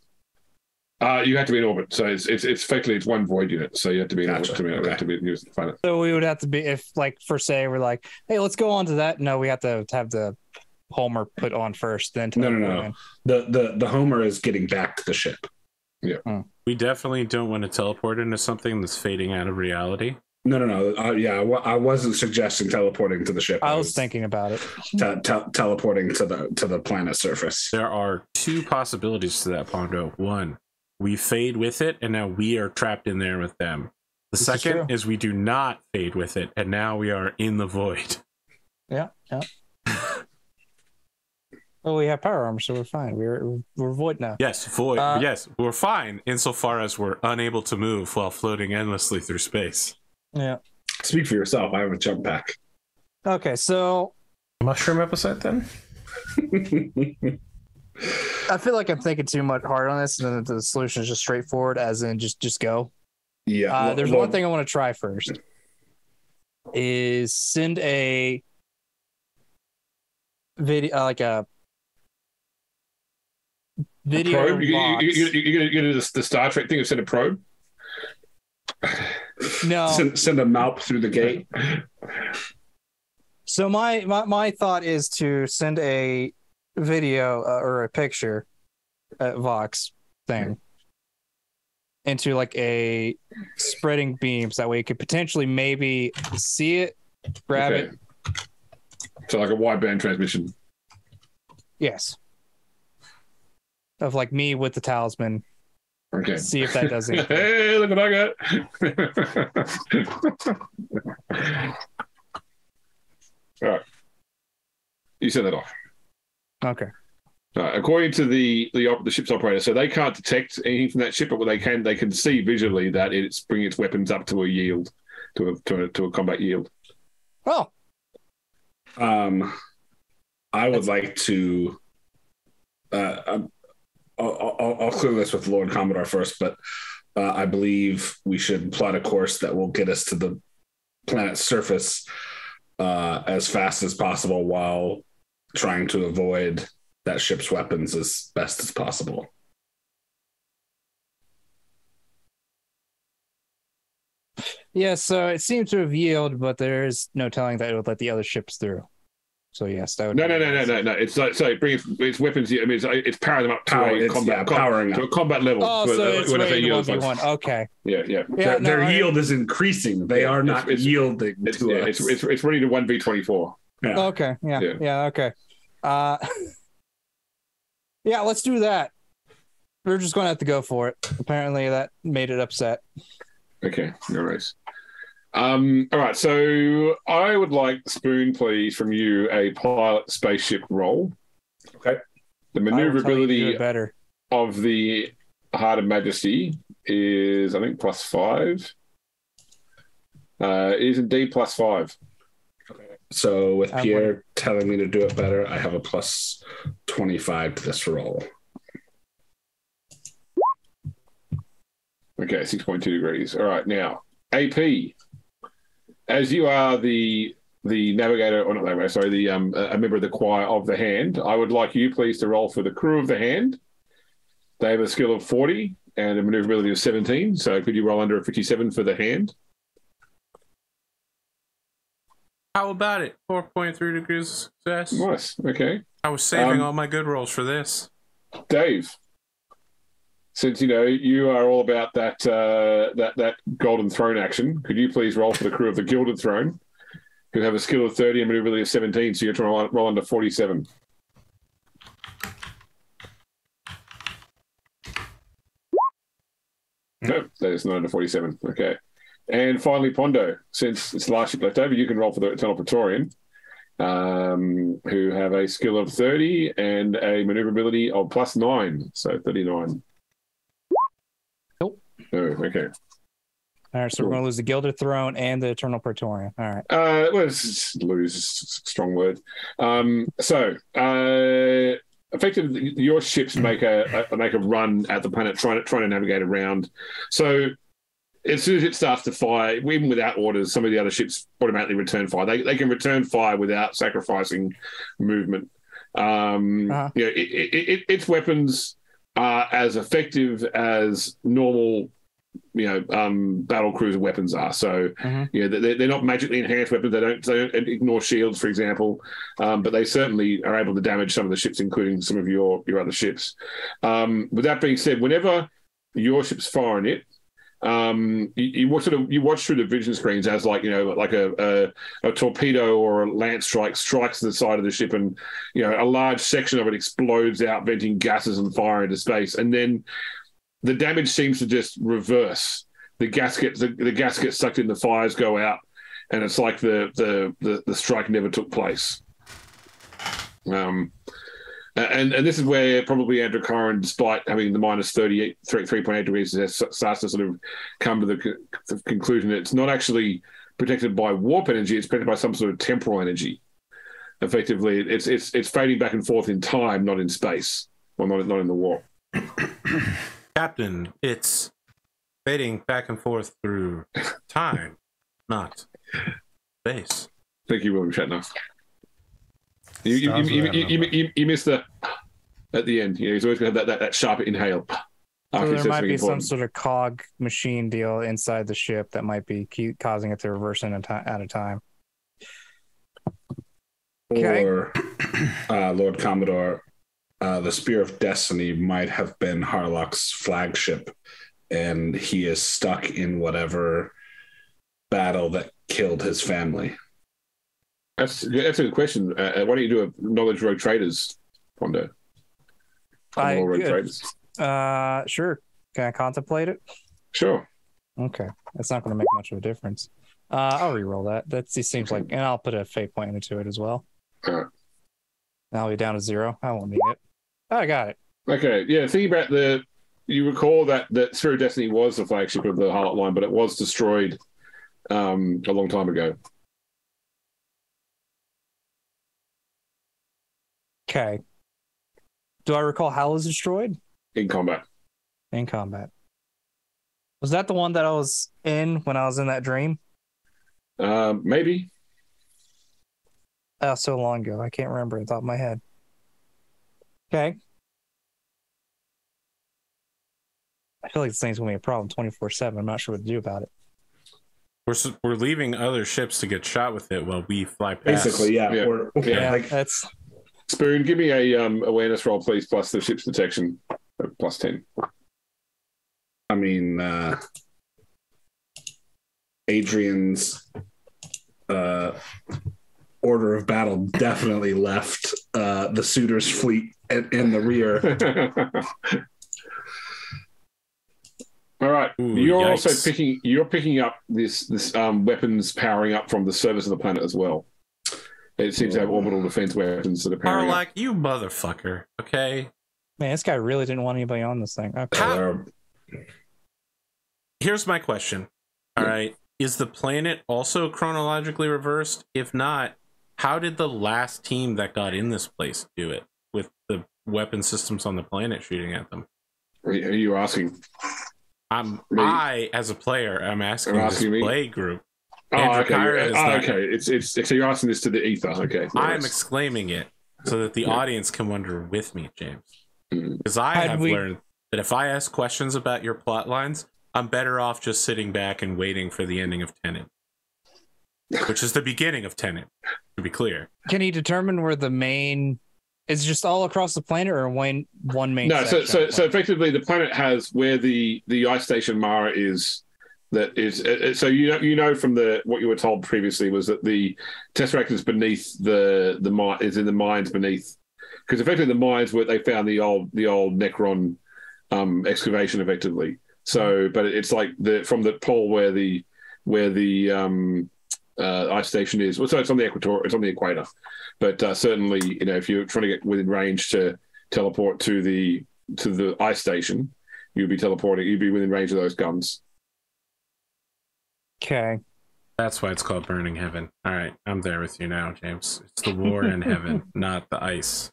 You have to be in orbit, so it's effectively it's one void unit, so you have to be in orbit to be used to find it. So we would have to be, if like for say we're like, hey, let's go on to that. No, we have to have the Homer put on first, then no. The Homer is getting back to the ship. Yeah. We definitely don't want to teleport into something that's fading out of reality. No. I wasn't suggesting teleporting to the ship. I was thinking about it. Teleporting to the planet's surface. There are two possibilities to that, Pondo. One, we fade with it, and now we are trapped in there with them. The second is we do not fade with it, and now we are in the void. Yeah. Well, we have power armor, so we're fine. We're void now. Yes, void. Yes, we're fine insofar as we're unable to move while floating endlessly through space. Yeah. Speak for yourself. I have a jump pack. Okay, so Mushroom episode then? I feel like I'm thinking too much hard on this, and then the solution is just straightforward, as in just go. Yeah. There's one thing I want to try first. Is send a video, like a video. Probe? You're gonna do the Star Trek thing of send a probe? No. Send a Malp through the gate. So my thought is to send a video or a picture Vox thing into like a spreading beam, so that way you could potentially maybe see it, grab it. So like a wideband transmission. Yes. Of like me with the talisman. Okay. See if that does anything. Hey, look what I got. All right. You set that off. Okay. According to the ship's operator, so they can't detect anything from that ship, but what they can see visually that it's bringing its weapons up to a yield, to a combat yield. Oh. I would like to. I'll clear this with Lord Commodore first, but I believe we should plot a course that will get us to the planet's surface as fast as possible while trying to avoid that ship's weapons as best as possible. Yeah, so it seems to have yielded, but there is no telling that it would let the other ships through. So yes, that would. No. It's like bring its weapons. I mean, it's powering them up to a combat level. Oh, so it's ready to 1v1. Okay. Yeah. Their yield is increasing. They are not yielding to us. It's ready to 1v24. Yeah. Okay. Yeah. Okay. Yeah, let's do that. We're just going to have to go for it. Apparently, that made it upset. Okay, no worries. All right, so I would like, Spoon, please, from you, a pilot spaceship roll. Okay. The maneuverability better of the Heart of Majesty is, I think, +5. It is indeed +5. Okay. So with Pierre telling me to do it better, I have a +12 25 to this roll. Okay, 6.2 degrees. All right, now AP. As you are the navigator, or not navigator, sorry, a member of the choir of the Hand, I would like you please to roll for the crew of the Hand. They have a skill of 40 and a maneuverability of 17. So could you roll under a 57 for the Hand? How about it? 4.3 degrees of success. Nice. Okay. I was saving all my good rolls for this. Dave, since you are all about that golden throne action, could you please roll for the crew of the Gilded Throne, who have a skill of 30 and maneuverability of 17? So you're trying to roll under 47. No, that is not under 47. Okay. And finally, Pondo, since it's the last ship left over, you can roll for the Eternal Praetorian, who have a skill of 30 and a maneuverability of +9, so 39. Nope. Oh, okay. All right, so we're going to lose the Gilded Throne and the Eternal Praetorian. All right. Well, lose is a strong word. Effectively, your ships make a run at the planet, trying to navigate around. So as soon as it starts to fire, even without orders, some of the other ships automatically return fire. They can return fire without sacrificing movement. Its weapons are as effective as normal, battle cruiser weapons are. So, they're not magically enhanced weapons. They don't ignore shields, for example, but they certainly are able to damage some of the ships, including some of your other ships. With that being said, whenever your ship's firing it, you watch through the vision screens as like a torpedo or a lance strikes the side of the ship, and a large section of it explodes out, venting gases and fire into space, and then the damage seems to just reverse. The gas gets sucked in, the fires go out, and it's like the strike never took place. And this is where probably Androchiron, despite having the -3.8 degrees, starts to sort of come to the conclusion that it's not actually protected by warp energy; it's protected by some sort of temporal energy. Effectively, it's fading back and forth in time, not in space, or not in the warp. Captain, it's fading back and forth through time, not space. Thank you, William Shatner. You missed the at the end. He's always going to have that sharp inhale. So there might be some sort of cog machine deal inside the ship that might be causing it to reverse out of time. Okay. Or Lord Commodore, the Spear of Destiny might have been Harlock's flagship, and he is stuck in whatever battle that killed his family. That's a good question. Why don't you do a knowledge rogue traders, Pondo? Sure. Can I contemplate it? Sure. Okay, that's not going to make much of a difference. I'll re-roll that. That seems like, and I'll put a fate point into it as well. All right. I'll be down to 0. I won't need it. Oh, I got it. Okay. Yeah. Think about you recall that Sphere of Destiny was the flagship of the Harlot line, but it was destroyed a long time ago. Okay. Do I recall how it was destroyed? In combat. In combat. Was that the one that I was in when I was in that dream? Maybe. So long ago. I can't remember off the top of my head. Okay. I feel like this thing's going to be a problem 24/7. I'm not sure what to do about it. We're leaving other ships to get shot with it while we fly past. Basically, yeah. That's... Spoon, give me a awareness roll, please, plus the ship's detection, plus 10. I mean, Adrian's order of battle definitely left the Suitors fleet in the rear. All right. Ooh, you're yikes. also picking up this weapons powering up from the surface of the planet as well. It seems to have orbital defense weapons that are powering up. You motherfucker. Okay. Man, this guy really didn't want anybody on this thing. Okay. Here's my question. All right. Is the planet also chronologically reversed? If not, how did the last team that got in this place do it with the weapon systems on the planet shooting at them. Are you asking? I, as a player, I'm asking this play group. Oh, okay. It's so you're asking this to the ether. Okay. I'm exclaiming it so that the audience can wonder with me, James. Because I have learned that if I ask questions about your plot lines, I'm better off just sitting back and waiting for the ending of Tenet, which is the beginning of Tenet, to be clear. Can you determine where the main is, just all across the planet, or one main? No, so effectively the planet has where the ice station Mara is. That is so you know from what you were told previously was that the Tesseract is beneath the is in the mines beneath, because effectively the mines where they found the old Necron excavation effectively. So, but it's like from the pole where the ice station is. Well, so it's on the equator, but certainly if you're trying to get within range to teleport to the ice station, you'd be within range of those guns. Okay. That's why it's called Burning Heaven. All right, I'm there with you now, James. It's the war in heaven, not the ice.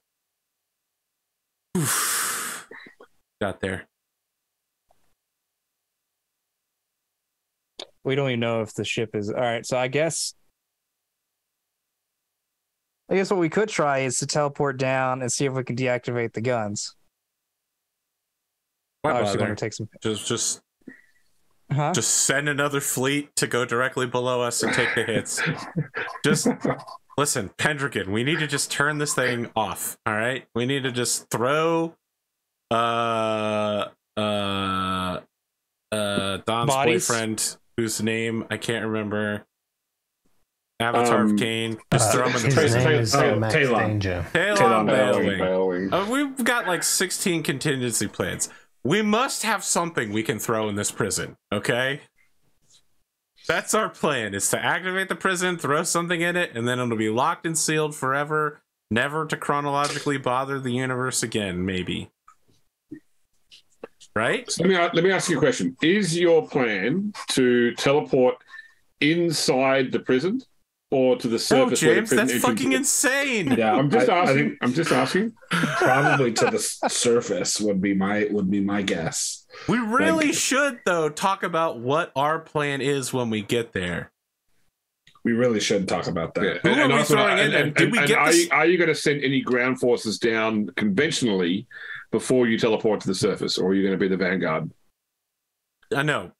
Oof. Got there. We don't even know if the ship is all right. So I guess what we could try is to teleport down and see if we can deactivate the guns. Obviously, going to take some. Just send another fleet to go directly below us and take the hits. Just listen, Pendragon, we need to just turn this thing off. All right, we need to just throw Don's boyfriend, whose name I can't remember. Avatar of Cain. Just throw him in the prison. Talon Balewing. We've got like 16 contingency plans. We must have something we can throw in this prison, okay? That's our plan, is to activate the prison, throw something in it, and then it'll be locked and sealed forever, never to chronologically bother the universe again, maybe. Right? So let me ask you a question. Is your plan to teleport inside the prison or to the surface? No, James, that's fucking insane. Yeah, I'm just asking. Probably to the surface would be my guess. We really should, though, talk about what our plan is when we get there. We really should talk about that. Who are we throwing in there? Did we get this? Are you going to send any ground forces down conventionally before you teleport to the surface, or are you going to be the vanguard? I know.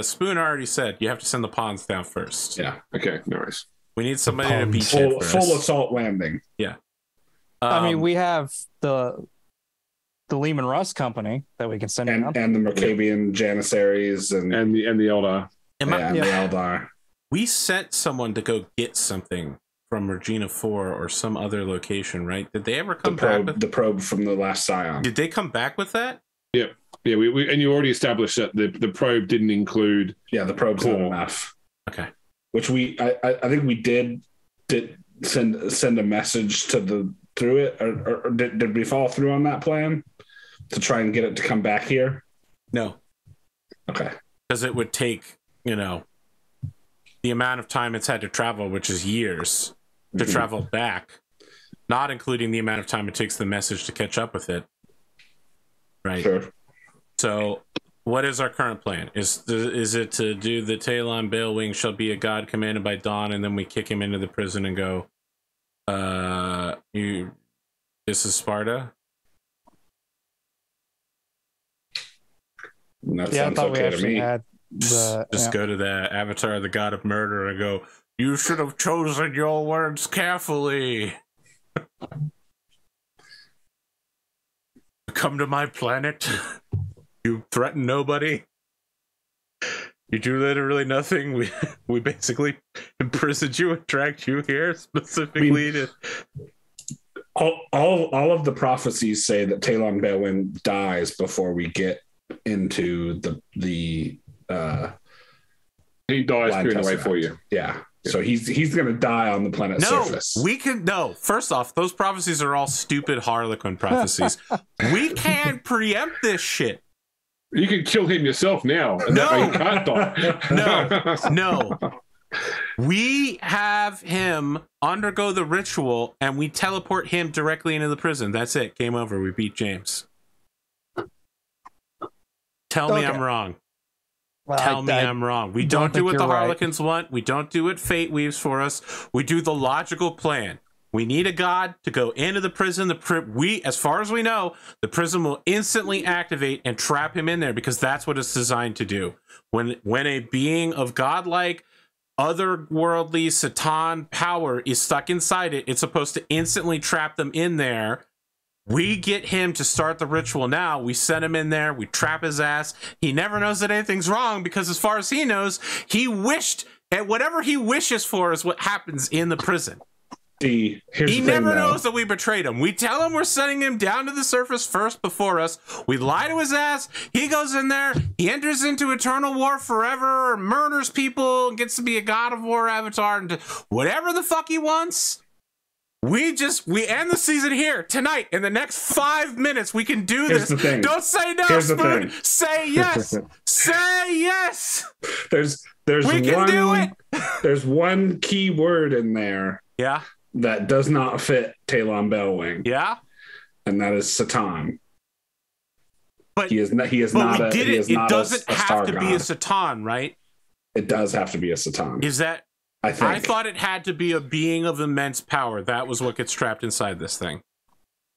Spoon already said you have to send the pawns down first. Yeah. Okay. No worries. We need somebody to beach full assault landing. Yeah. I mean, we have the Lehman Russ company that we can send and the Mercabian Janissaries and the Eldar. The Eldar. We sent someone to go get something from Regina 4 or some other location, right? Did they ever come back with the probe from the Last Scion? Did they come back with that? Yeah. Yeah, we and you already established that the probe didn't include. Yeah, the probe's not enough. Okay. Which I think we did send a message through it, or did we follow through on that plan to try and get it to come back here? No. Okay. Because it would take the amount of time it's had to travel, which is years, to travel back, not including the amount of time it takes the message to catch up with it. Right. Sure. So, what is our current plan? Is it to do the Talon Balewing shall be a god commanded by Dawn, and then we kick him into the prison and go, this is Sparta? That sounds okay to me. Just go to the Avatar, the god of murder, and go, you should have chosen your words carefully. Come to my planet. You threaten nobody. You do literally nothing. We basically imprisoned you and dragged you here specifically to. All of the prophecies say that Talon Balewing dies before we get into the he dies clearing the way for you. Yeah. So he's going to die on the planet's surface. First off, those prophecies are all stupid Harlequin prophecies. We can't preempt this shit. You can kill him yourself now. And that way you can't die. No. We have him undergo the ritual, and we teleport him directly into the prison. That's it. Game over. We beat James. Tell me I'm wrong. Well, Tell me I'm wrong. We don't do what the Harlequins want. We don't do what Fate weaves for us. We do the logical plan. We need a god to go into the prison. As far as we know, the prison will instantly activate and trap him in there because that's what it's designed to do. When a being of godlike, otherworldly Satan power is stuck inside it, it's supposed to instantly trap them in there. We get him to start the ritual now. We send him in there. We trap his ass. He never knows that anything's wrong because as far as he knows, he wished, and whatever he wishes for is what happens in the prison. He never knows that we betrayed him. We tell him we're sending him down to the surface first before us. We lie to his ass. He goes in there. He enters into eternal war forever, murders people, gets to be a god of war avatar, and whatever the fuck he wants. We end the season here tonight. In the next 5 minutes, we can do this. Don't say no, Spoon. Say yes. Say yes. We can do it. There's one key word in there. Yeah. That does not fit Talon Bellwing. Yeah. And that is Satan. But he is not it doesn't have to be a Satan, right? It does have to be a Satan. Is that I thought it had to be a being of immense power. That was what gets trapped inside this thing.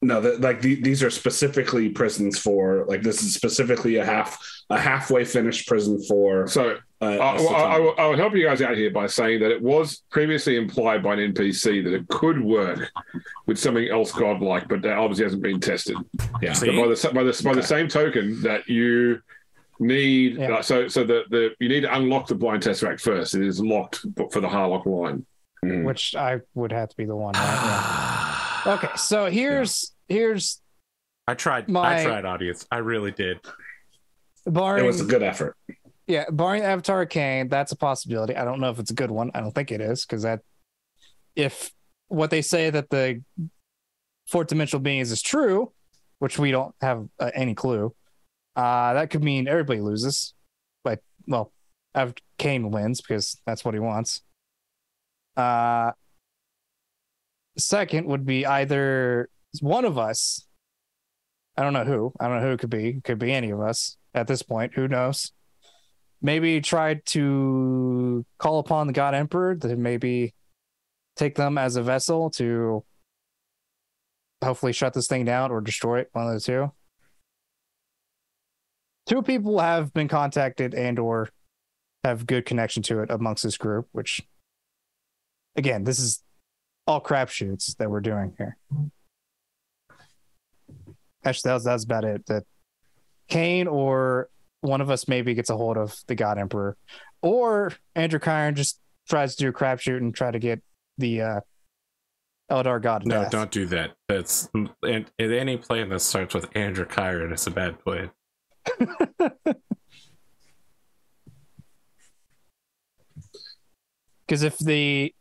No, these are specifically prisons for, like, this is specifically a halfway finished prison for. So I will help you guys out here by saying that it was previously implied by an NPC that it could work with something else godlike, but that obviously hasn't been tested. Yeah. So by the same token that you need, you need to unlock the blind tesseract first. It is locked for the Harlock line, which I would have to be the one. Right? Yeah. Okay, so here's. I tried, audience. I really did. It was a good effort. Yeah, barring Avatar Kane, that's a possibility. I don't know if it's a good one. I don't think it is, because if what they say that the fourth dimensional beings is true, which we don't have any clue, that could mean everybody loses. But Kane wins because that's what he wants. Second would be either one of us. I don't know who it could be. It could be any of us at this point. Who knows? Maybe try to call upon the God Emperor to maybe take them as a vessel to hopefully shut this thing down or destroy it. One of the two. Two people have been contacted and or have good connection to it amongst this group, which, again, this is all crapshoots that we're doing here. Actually, that was about it. That Kane or one of us maybe gets a hold of the God Emperor, or Androchiron just tries to do a crapshoot and try to get the Eldar God. No, don't do that. That's any plan that starts with Androchiron is a bad plan. Because if the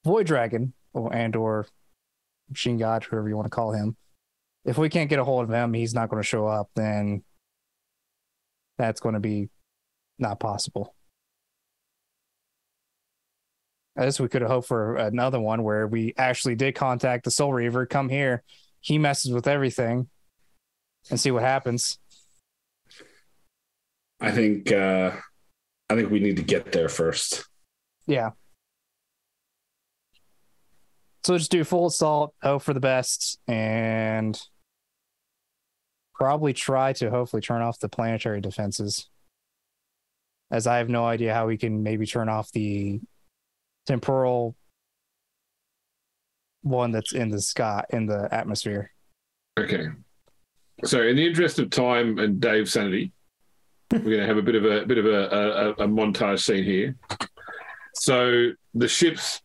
Void Dragon or Machine God, whoever you want to call him, if we can't get a hold of him, he's not going to show up, then that's going to be not possible. I guess we could have hoped for another one where we actually did contact the Soul Reaver, come here, he messes with everything, and see what happens. I think we need to get there first. Yeah. So just do full assault, hope for the best, and probably try to hopefully turn off the planetary defenses. As I have no idea how we can maybe turn off the temporal one that's in the sky, in the atmosphere. Okay. So in the interest of time and Dave's sanity, we're going to have a bit of a montage scene here. So the ships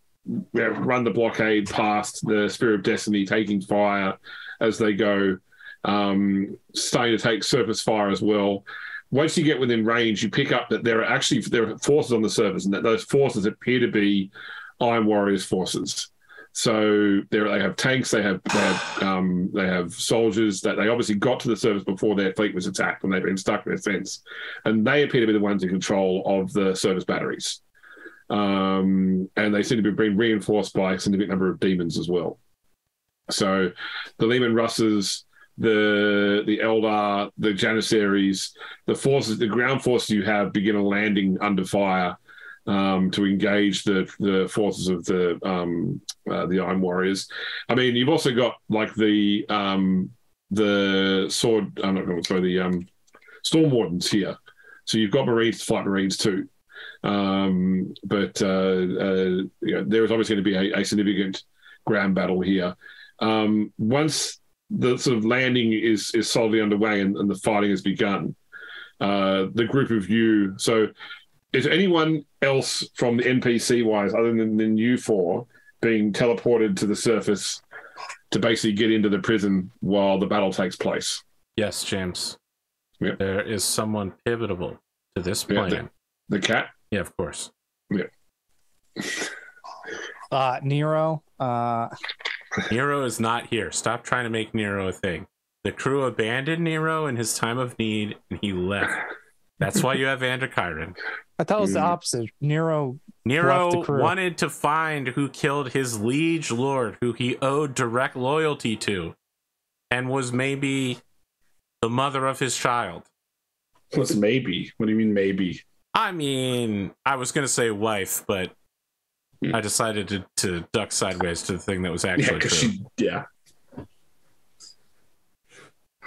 run the blockade past the Spear of Destiny, taking fire as they go, starting to take surface fire as well. Once you get within range, you pick up that there are forces on the surface, and that those forces appear to be Iron Warriors forces. So they have tanks, they have soldiers that they obviously got to the surface before their fleet was attacked and they've been stuck in a sense, and they appear to be the ones in control of the surface batteries, and they seem to be being reinforced by a significant number of demons as well. So the Leman Russes, the Eldar, the Janissaries, the forces, the ground forces you have begin a landing under fire to engage the forces of the Iron Warriors. I mean, you've also got like the sword. I'm not going to throw the Storm Wardens here. So you've got Marines, fight Marines too. But you know, there is obviously going to be a significant ground battle here. Once the sort of landing is solidly underway and the fighting has begun, the group of you. So, is anyone else from the NPC wise, other than you four, being teleported to the surface to basically get into the prison while the battle takes place? Yes, James. Yep. There is someone pivotal to this plan. Yeah, the cat? Yeah, of course. Yeah. Nero. Nero is not here. Stop trying to make Nero a thing. The crew abandoned Nero in his time of need, and he left. That's why you have Androchiron. I thought it was the opposite. Nero left the crew. Wanted to find who killed his liege lord, who he owed direct loyalty to, and was maybe the mother of his child. What's maybe? What do you mean maybe? I mean, I was going to say wife, but I decided to duck sideways to the thing that was actually true.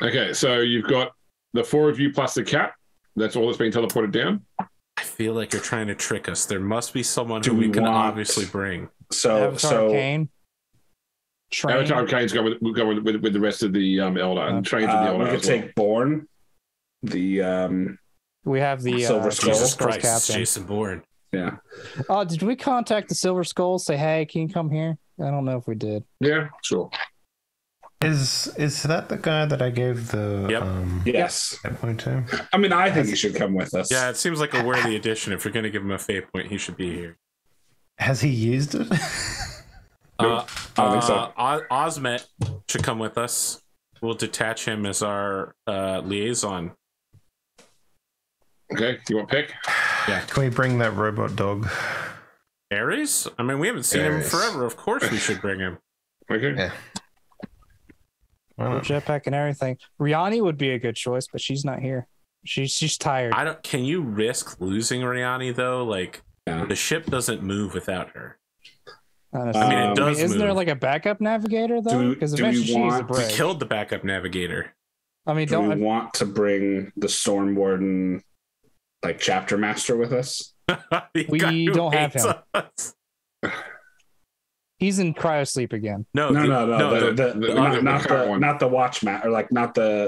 Okay, so you've got the four of you plus the cat. That's all that's being teleported down. I feel like you're trying to trick us. There must be someone who we can obviously bring. Avatar Kane. Avatar Kane's going with the rest of the Eldar and trains with the Eldar. We could take Bourne. We have the Silver Skull. Jesus Christ, captain. Jason Bourne. Yeah. Oh, did we contact the Silver Skull? Say, hey, can you come here? I don't know if we did. Yeah, sure. Is that the guy that I gave the yes fate point to? I mean, I think he should come with us. Yeah, it seems like a worthy addition. If you're going to give him a fate point, he should be here. Has he used it? I don't think so. Osmet should come with us. We'll detach him as our liaison. Okay, you want pick? Yeah. Can we bring that robot dog? Ares? I mean, we haven't seen him forever. Of course we should bring him. Okay. Yeah. Jetpack and everything. Riani would be a good choice, but she's not here. She's tired. Can you risk losing Riani though? Like the ship doesn't move without her. Honestly. I mean, it does. Isn't there like a backup navigator though? Because eventually she needs a break. We killed the backup navigator. I mean, do we want to bring the Storm Warden, like chapter master, with us? We don't have him. He's in cryosleep again. No. Not the watchman, or like not the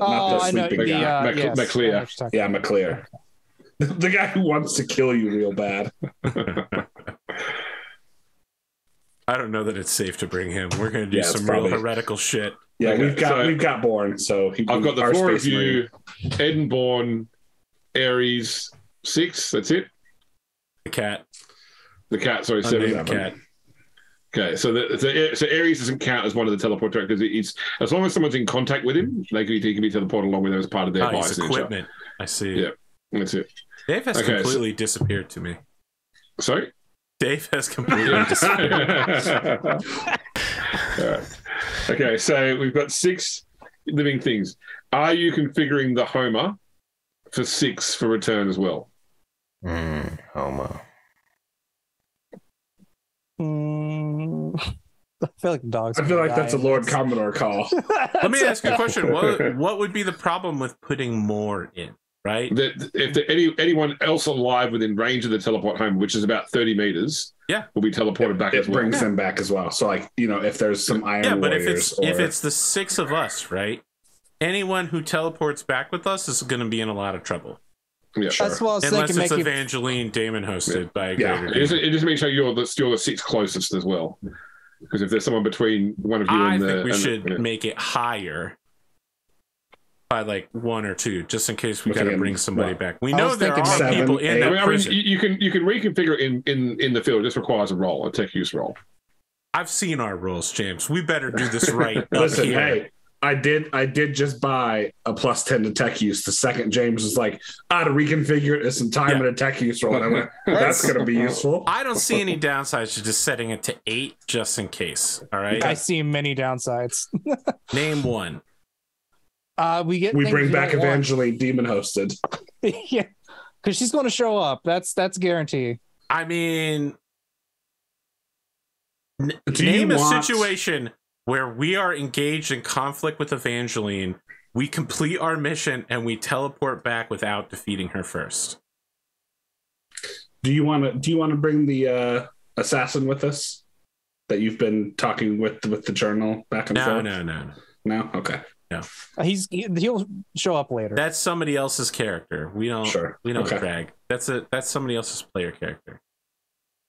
sleeping guy. McClear. Yeah, McClear. The guy who wants to kill you real bad. I don't know that it's safe to bring him. We're going to do some real heretical shit. Yeah, okay, we've got Bourne. So I've got the four of you: Ed and Bourne, Ares, 6. That's it. The cat. Sorry, 7. Cat. Okay, so Ares doesn't count as one of the teleport directors. It's as long as someone's in contact with him, he can be teleported along with them as part of their his equipment. I see. Yeah, that's it. Dave has completely disappeared to me. Sorry? Dave has completely disappeared. All right. Okay, so we've got 6 living things. Are you configuring the Homer for 6 for return as well? Homer. I feel like dogs. I feel like that's a Lord Commodore call. Let me ask you a question. What would be the problem with putting more in? Right? If anyone else alive within range of the teleport home, which is about 30 meters, will be teleported back as well. It brings them back as well. So, like, if there's some Iron Warriors, if it's the 6 of us, right? Anyone who teleports back with us is going to be in a lot of trouble. Yeah, sure. That's what I was unless thinking, it's Evangeline Damon hosted by a greater. It just makes sure you're the 6 closest as well. Because if there's someone between one of you and I think we should make it higher by like 1 or 2, just in case we got to bring somebody back. We know there are 7, people in that prison. You can reconfigure it in the field. It just requires a roll, a tech use roll. I've seen our rules, James. We better do this right. Listen, here. hey, I did just buy a +10 to tech use. The second James was like, to reconfigure it at some time and a tech use roll. And I went, that's going to be useful. I don't see any downsides to just setting it to 8 just in case. All right. I see many downsides. Name one. We bring back Evangeline demon hosted. Yeah, because she's going to show up. That's guaranteed. I mean, name a situation where we are engaged in conflict with Evangeline, we complete our mission, and we teleport back without defeating her first. Do you want to bring the assassin with us that you've been talking with the journal back and forth? No. Okay. No. He'll show up later. That's somebody else's character. We don't Okay. drag. That's somebody else's player character.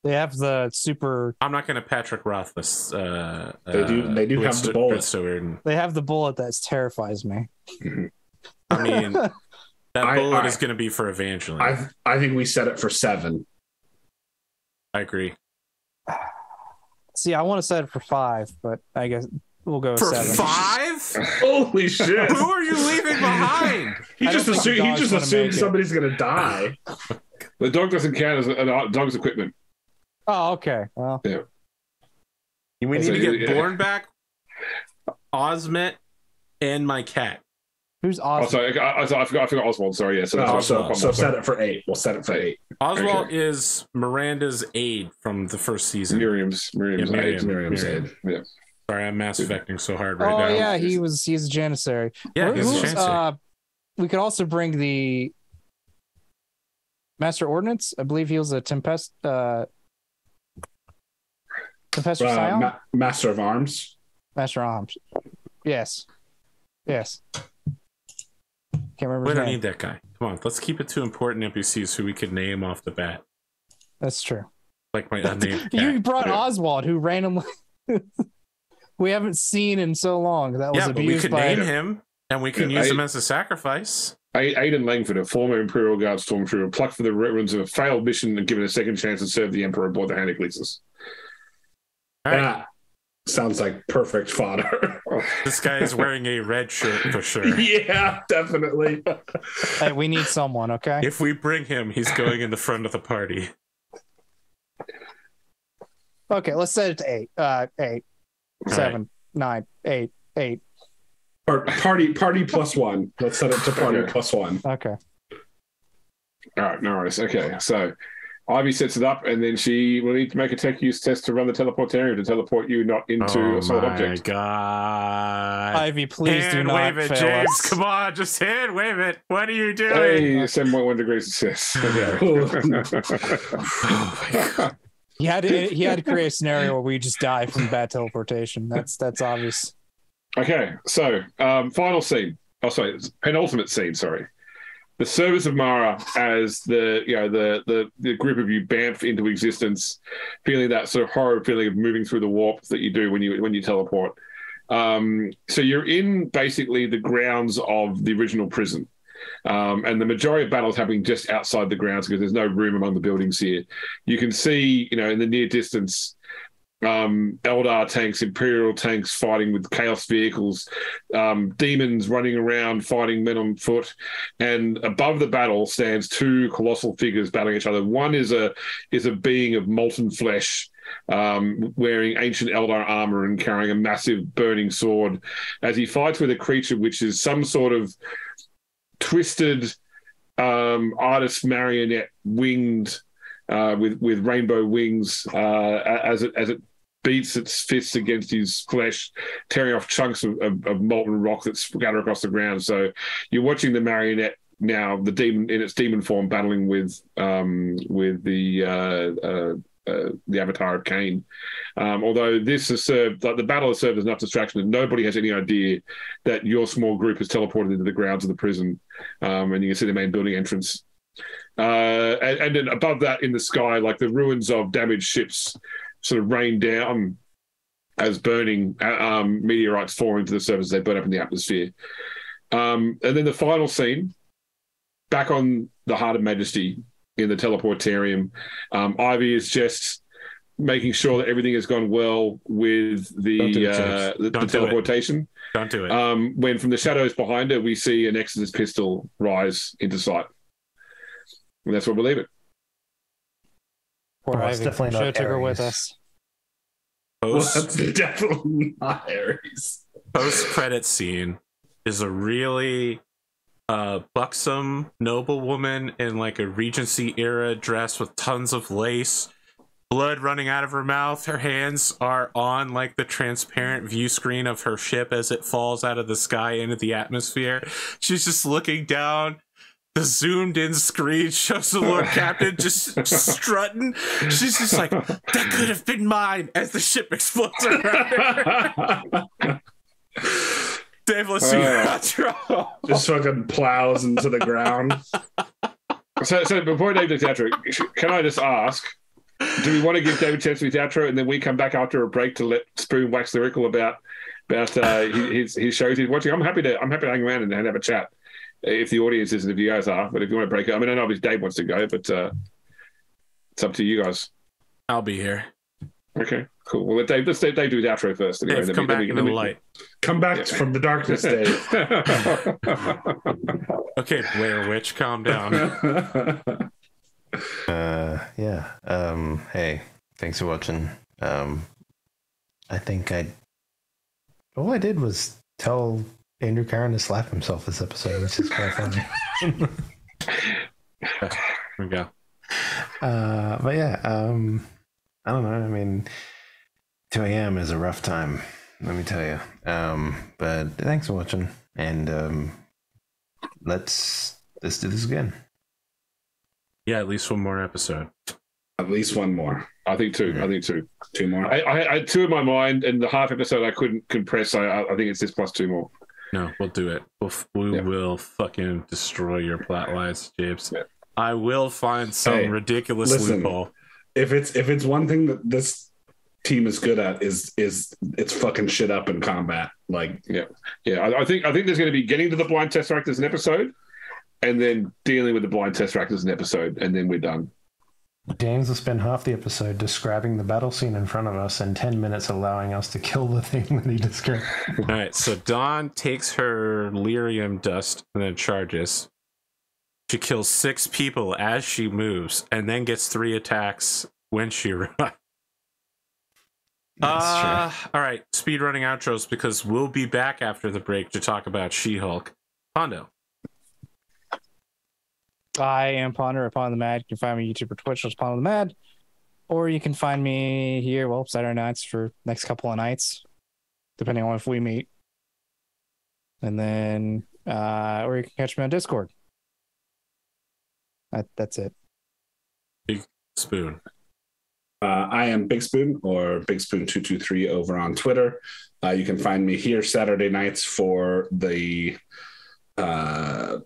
They have the super. I'm not going to Patrick Roth this. They do have the bullet. So weird. They have the bullet that terrifies me. I mean, that bullet is going to be for Evangeline. I think we set it for 7. I agree. See, I want to set it for 5, but I guess we'll go with for 7. 5? Holy shit! Who are you leaving behind? He just assumed somebody's going to die. The dog doesn't count as a dog's equipment. Oh, okay. Well, yeah. We need to get Born back, Osmet, and my cat. Who's Oswald? I forgot Oswald. Sorry, yeah. So set it for 8. We'll set it for 8. Oswald is Miranda's aide from the first season. Miriam's aide. Yeah. Sorry, I'm Mass Effecting so hard right now. Oh yeah, he's a janissary. Yeah, he's a janissary. We could also bring the Master Ordnance. I believe he was a Tempestor Scion? Master of Arms. Master of Arms. Yes. Can't remember. We don't need that guy. Come on, let's keep it to important NPCs who we could name off the bat. That's true. Like my unnamed cat. You brought Oswald, who randomly we haven't seen in so long. That was abused. We could name him, and we can use him as a sacrifice. Aidan Langford, a former Imperial Guard stormtrooper, plucked from the ruins of a failed mission and given a second chance to serve the Emperor aboard the Hand of Calixis. That sounds like perfect fodder. This guy is wearing a red shirt for sure. Yeah, definitely. Hey, we need someone, okay? If we bring him, he's going in the front of the party. Okay, let's set it to 8. 8, 7, 9, 8, 8. Party +1. Let's set it to party +1. Okay. All right, no worries. Okay, so Ivy sets it up, and then she will need to make a tech use test to run the teleportarium to teleport you not into a solid object. Oh my god! Ivy, please do not wave it, fail James. us. Come on, just hand wave it. What are you doing? Hey, 7.1 degrees success. Oh my god! He had to create a scenario where we just die from bad teleportation. That's obvious. Okay, so final scene. Oh, sorry, penultimate scene. Sorry. The service of Mara as the group of you bamf into existence, feeling that sort of horror feeling of moving through the warp that you do when you teleport. So you're in basically the grounds of the original prison, and the majority of battles happening just outside the grounds because there's no room among the buildings here. You can see, in the near distance, Eldar tanks, Imperial tanks fighting with Chaos vehicles, demons running around fighting men on foot, and above the battle stands 2 colossal figures battling each other. One is a being of molten flesh, wearing ancient Eldar armor and carrying a massive burning sword, as he fights with a creature which is some sort of twisted artist marionette winged. With rainbow wings, as it beats its fists against his flesh, tearing off chunks of molten rock that scatter across the ground. So you're watching the marionette now, the demon in its demon form, battling with the Avatar of Cain. Although this has served, like the battle has served as enough distraction that nobody has any idea that your small group has teleported into the grounds of the prison, and you can see the main building entrance. And then above that in the sky, like the ruins of damaged ships sort of rain down as burning meteorites fall into the surface. They burn up in the atmosphere. And then the final scene, back on the Heart of Majesty in the teleportarium, Ivy is just making sure that everything has gone well with the teleportation. Don't do it. When from the shadows behind her, we see an Exodus pistol rise into sight. And that's where we'll leave it. Poor it's Ivy. definitely Should not have took her with Ares. us. Well, that's definitely not Ares. Post-credit scene is a really buxom noblewoman in like a Regency era dress with tons of lace, blood running out of her mouth. Her hands are on like the transparent view screen of her ship as it falls out of the sky into the atmosphere. She's just looking down. The zoomed in screen shows the Lord Captain just strutting. She's just like, that could have been mine, as the ship explodes around her. Dave, let's see your outro. Just fucking plows into the ground. So before Dave does the outro, can I just ask, do we want to give David a chance with his outro and then we come back after a break to let Spoon wax lyrical about his shows he's watching? I'm happy to hang around and have a chat. If the audience isn't, if you guys are, but if you want to break it, I mean, I know obviously Dave wants to go, but it's up to you guys. I'll be here. Okay, cool. Well, let's Dave do his outro first. Anyway, Dave, come back into the light. Come back from the darkness, Dave. Okay, Blair Witch, calm down. Hey, thanks for watching. I think all I did was tell Androchiron to slap himself this episode, which is quite funny. Here we go. But yeah, I don't know. I mean, 2 a.m. is a rough time, let me tell you. But thanks for watching, and let's do this again. Yeah, at least one more episode. At least one more. I think two. Yeah. I think two. Two more. I had two in my mind, and the half episode I couldn't compress. I think it's this plus two more. No, we'll do it. We will fucking destroy your plot lines, James. Yeah. I will find some ridiculous loophole. If it's one thing that this team is good at is it's fucking shit up in combat. Like yeah. I think there's going to be getting to the blind tesseract as an episode, and then dealing with the blind tesseract as an episode, and then we're done. James will spend half the episode describing the battle scene in front of us and 10 minutes allowing us to kill the thing that he described. All right, so Dawn takes her lyrium dust and then charges. She kills 6 people as she moves and then gets 3 attacks when she runs. That's true. All right, speedrunning outros because we'll be back after the break to talk about She-Hulk. Pondo. I am Ponder Upon the Mad. You can find me on YouTube or Twitch as Ponder the Mad. Or you can find me here, Saturday nights for next couple of nights, depending on if we meet. And then, or you can catch me on Discord. That's it. Big Spoon. I am Big Spoon or Big Spoon 223 over on Twitter. You can find me here Saturday nights for the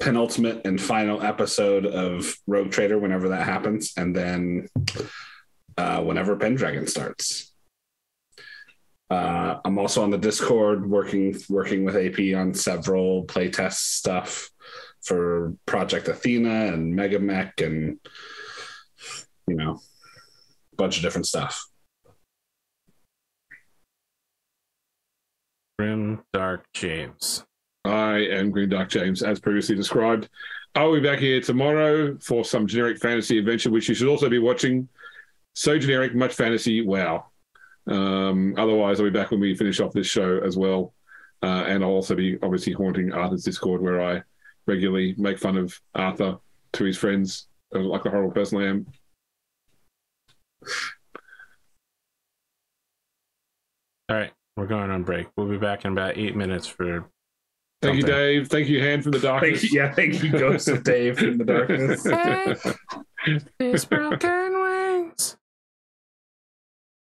penultimate and final episode of Rogue Trader whenever that happens, and then whenever Pendragon starts. I'm also on the Discord working with AP on several playtest stuff for Project Athena and Megamech and a bunch of different stuff. Grim Dark James. I am Green Dark James, as previously described. I'll be back here tomorrow for some generic fantasy adventure, which you should also be watching. So generic, much fantasy, wow. Otherwise, I'll be back when we finish off this show as well. And I'll also be obviously haunting Arthur's Discord, where I regularly make fun of Arthur to his friends, like the horrible person I am. All right, we're going on break. We'll be back in about 8 minutes for Thank you, Dave. Thank you, Hand from the Darkness. Thank you, Ghost of Dave from the Darkness. This broken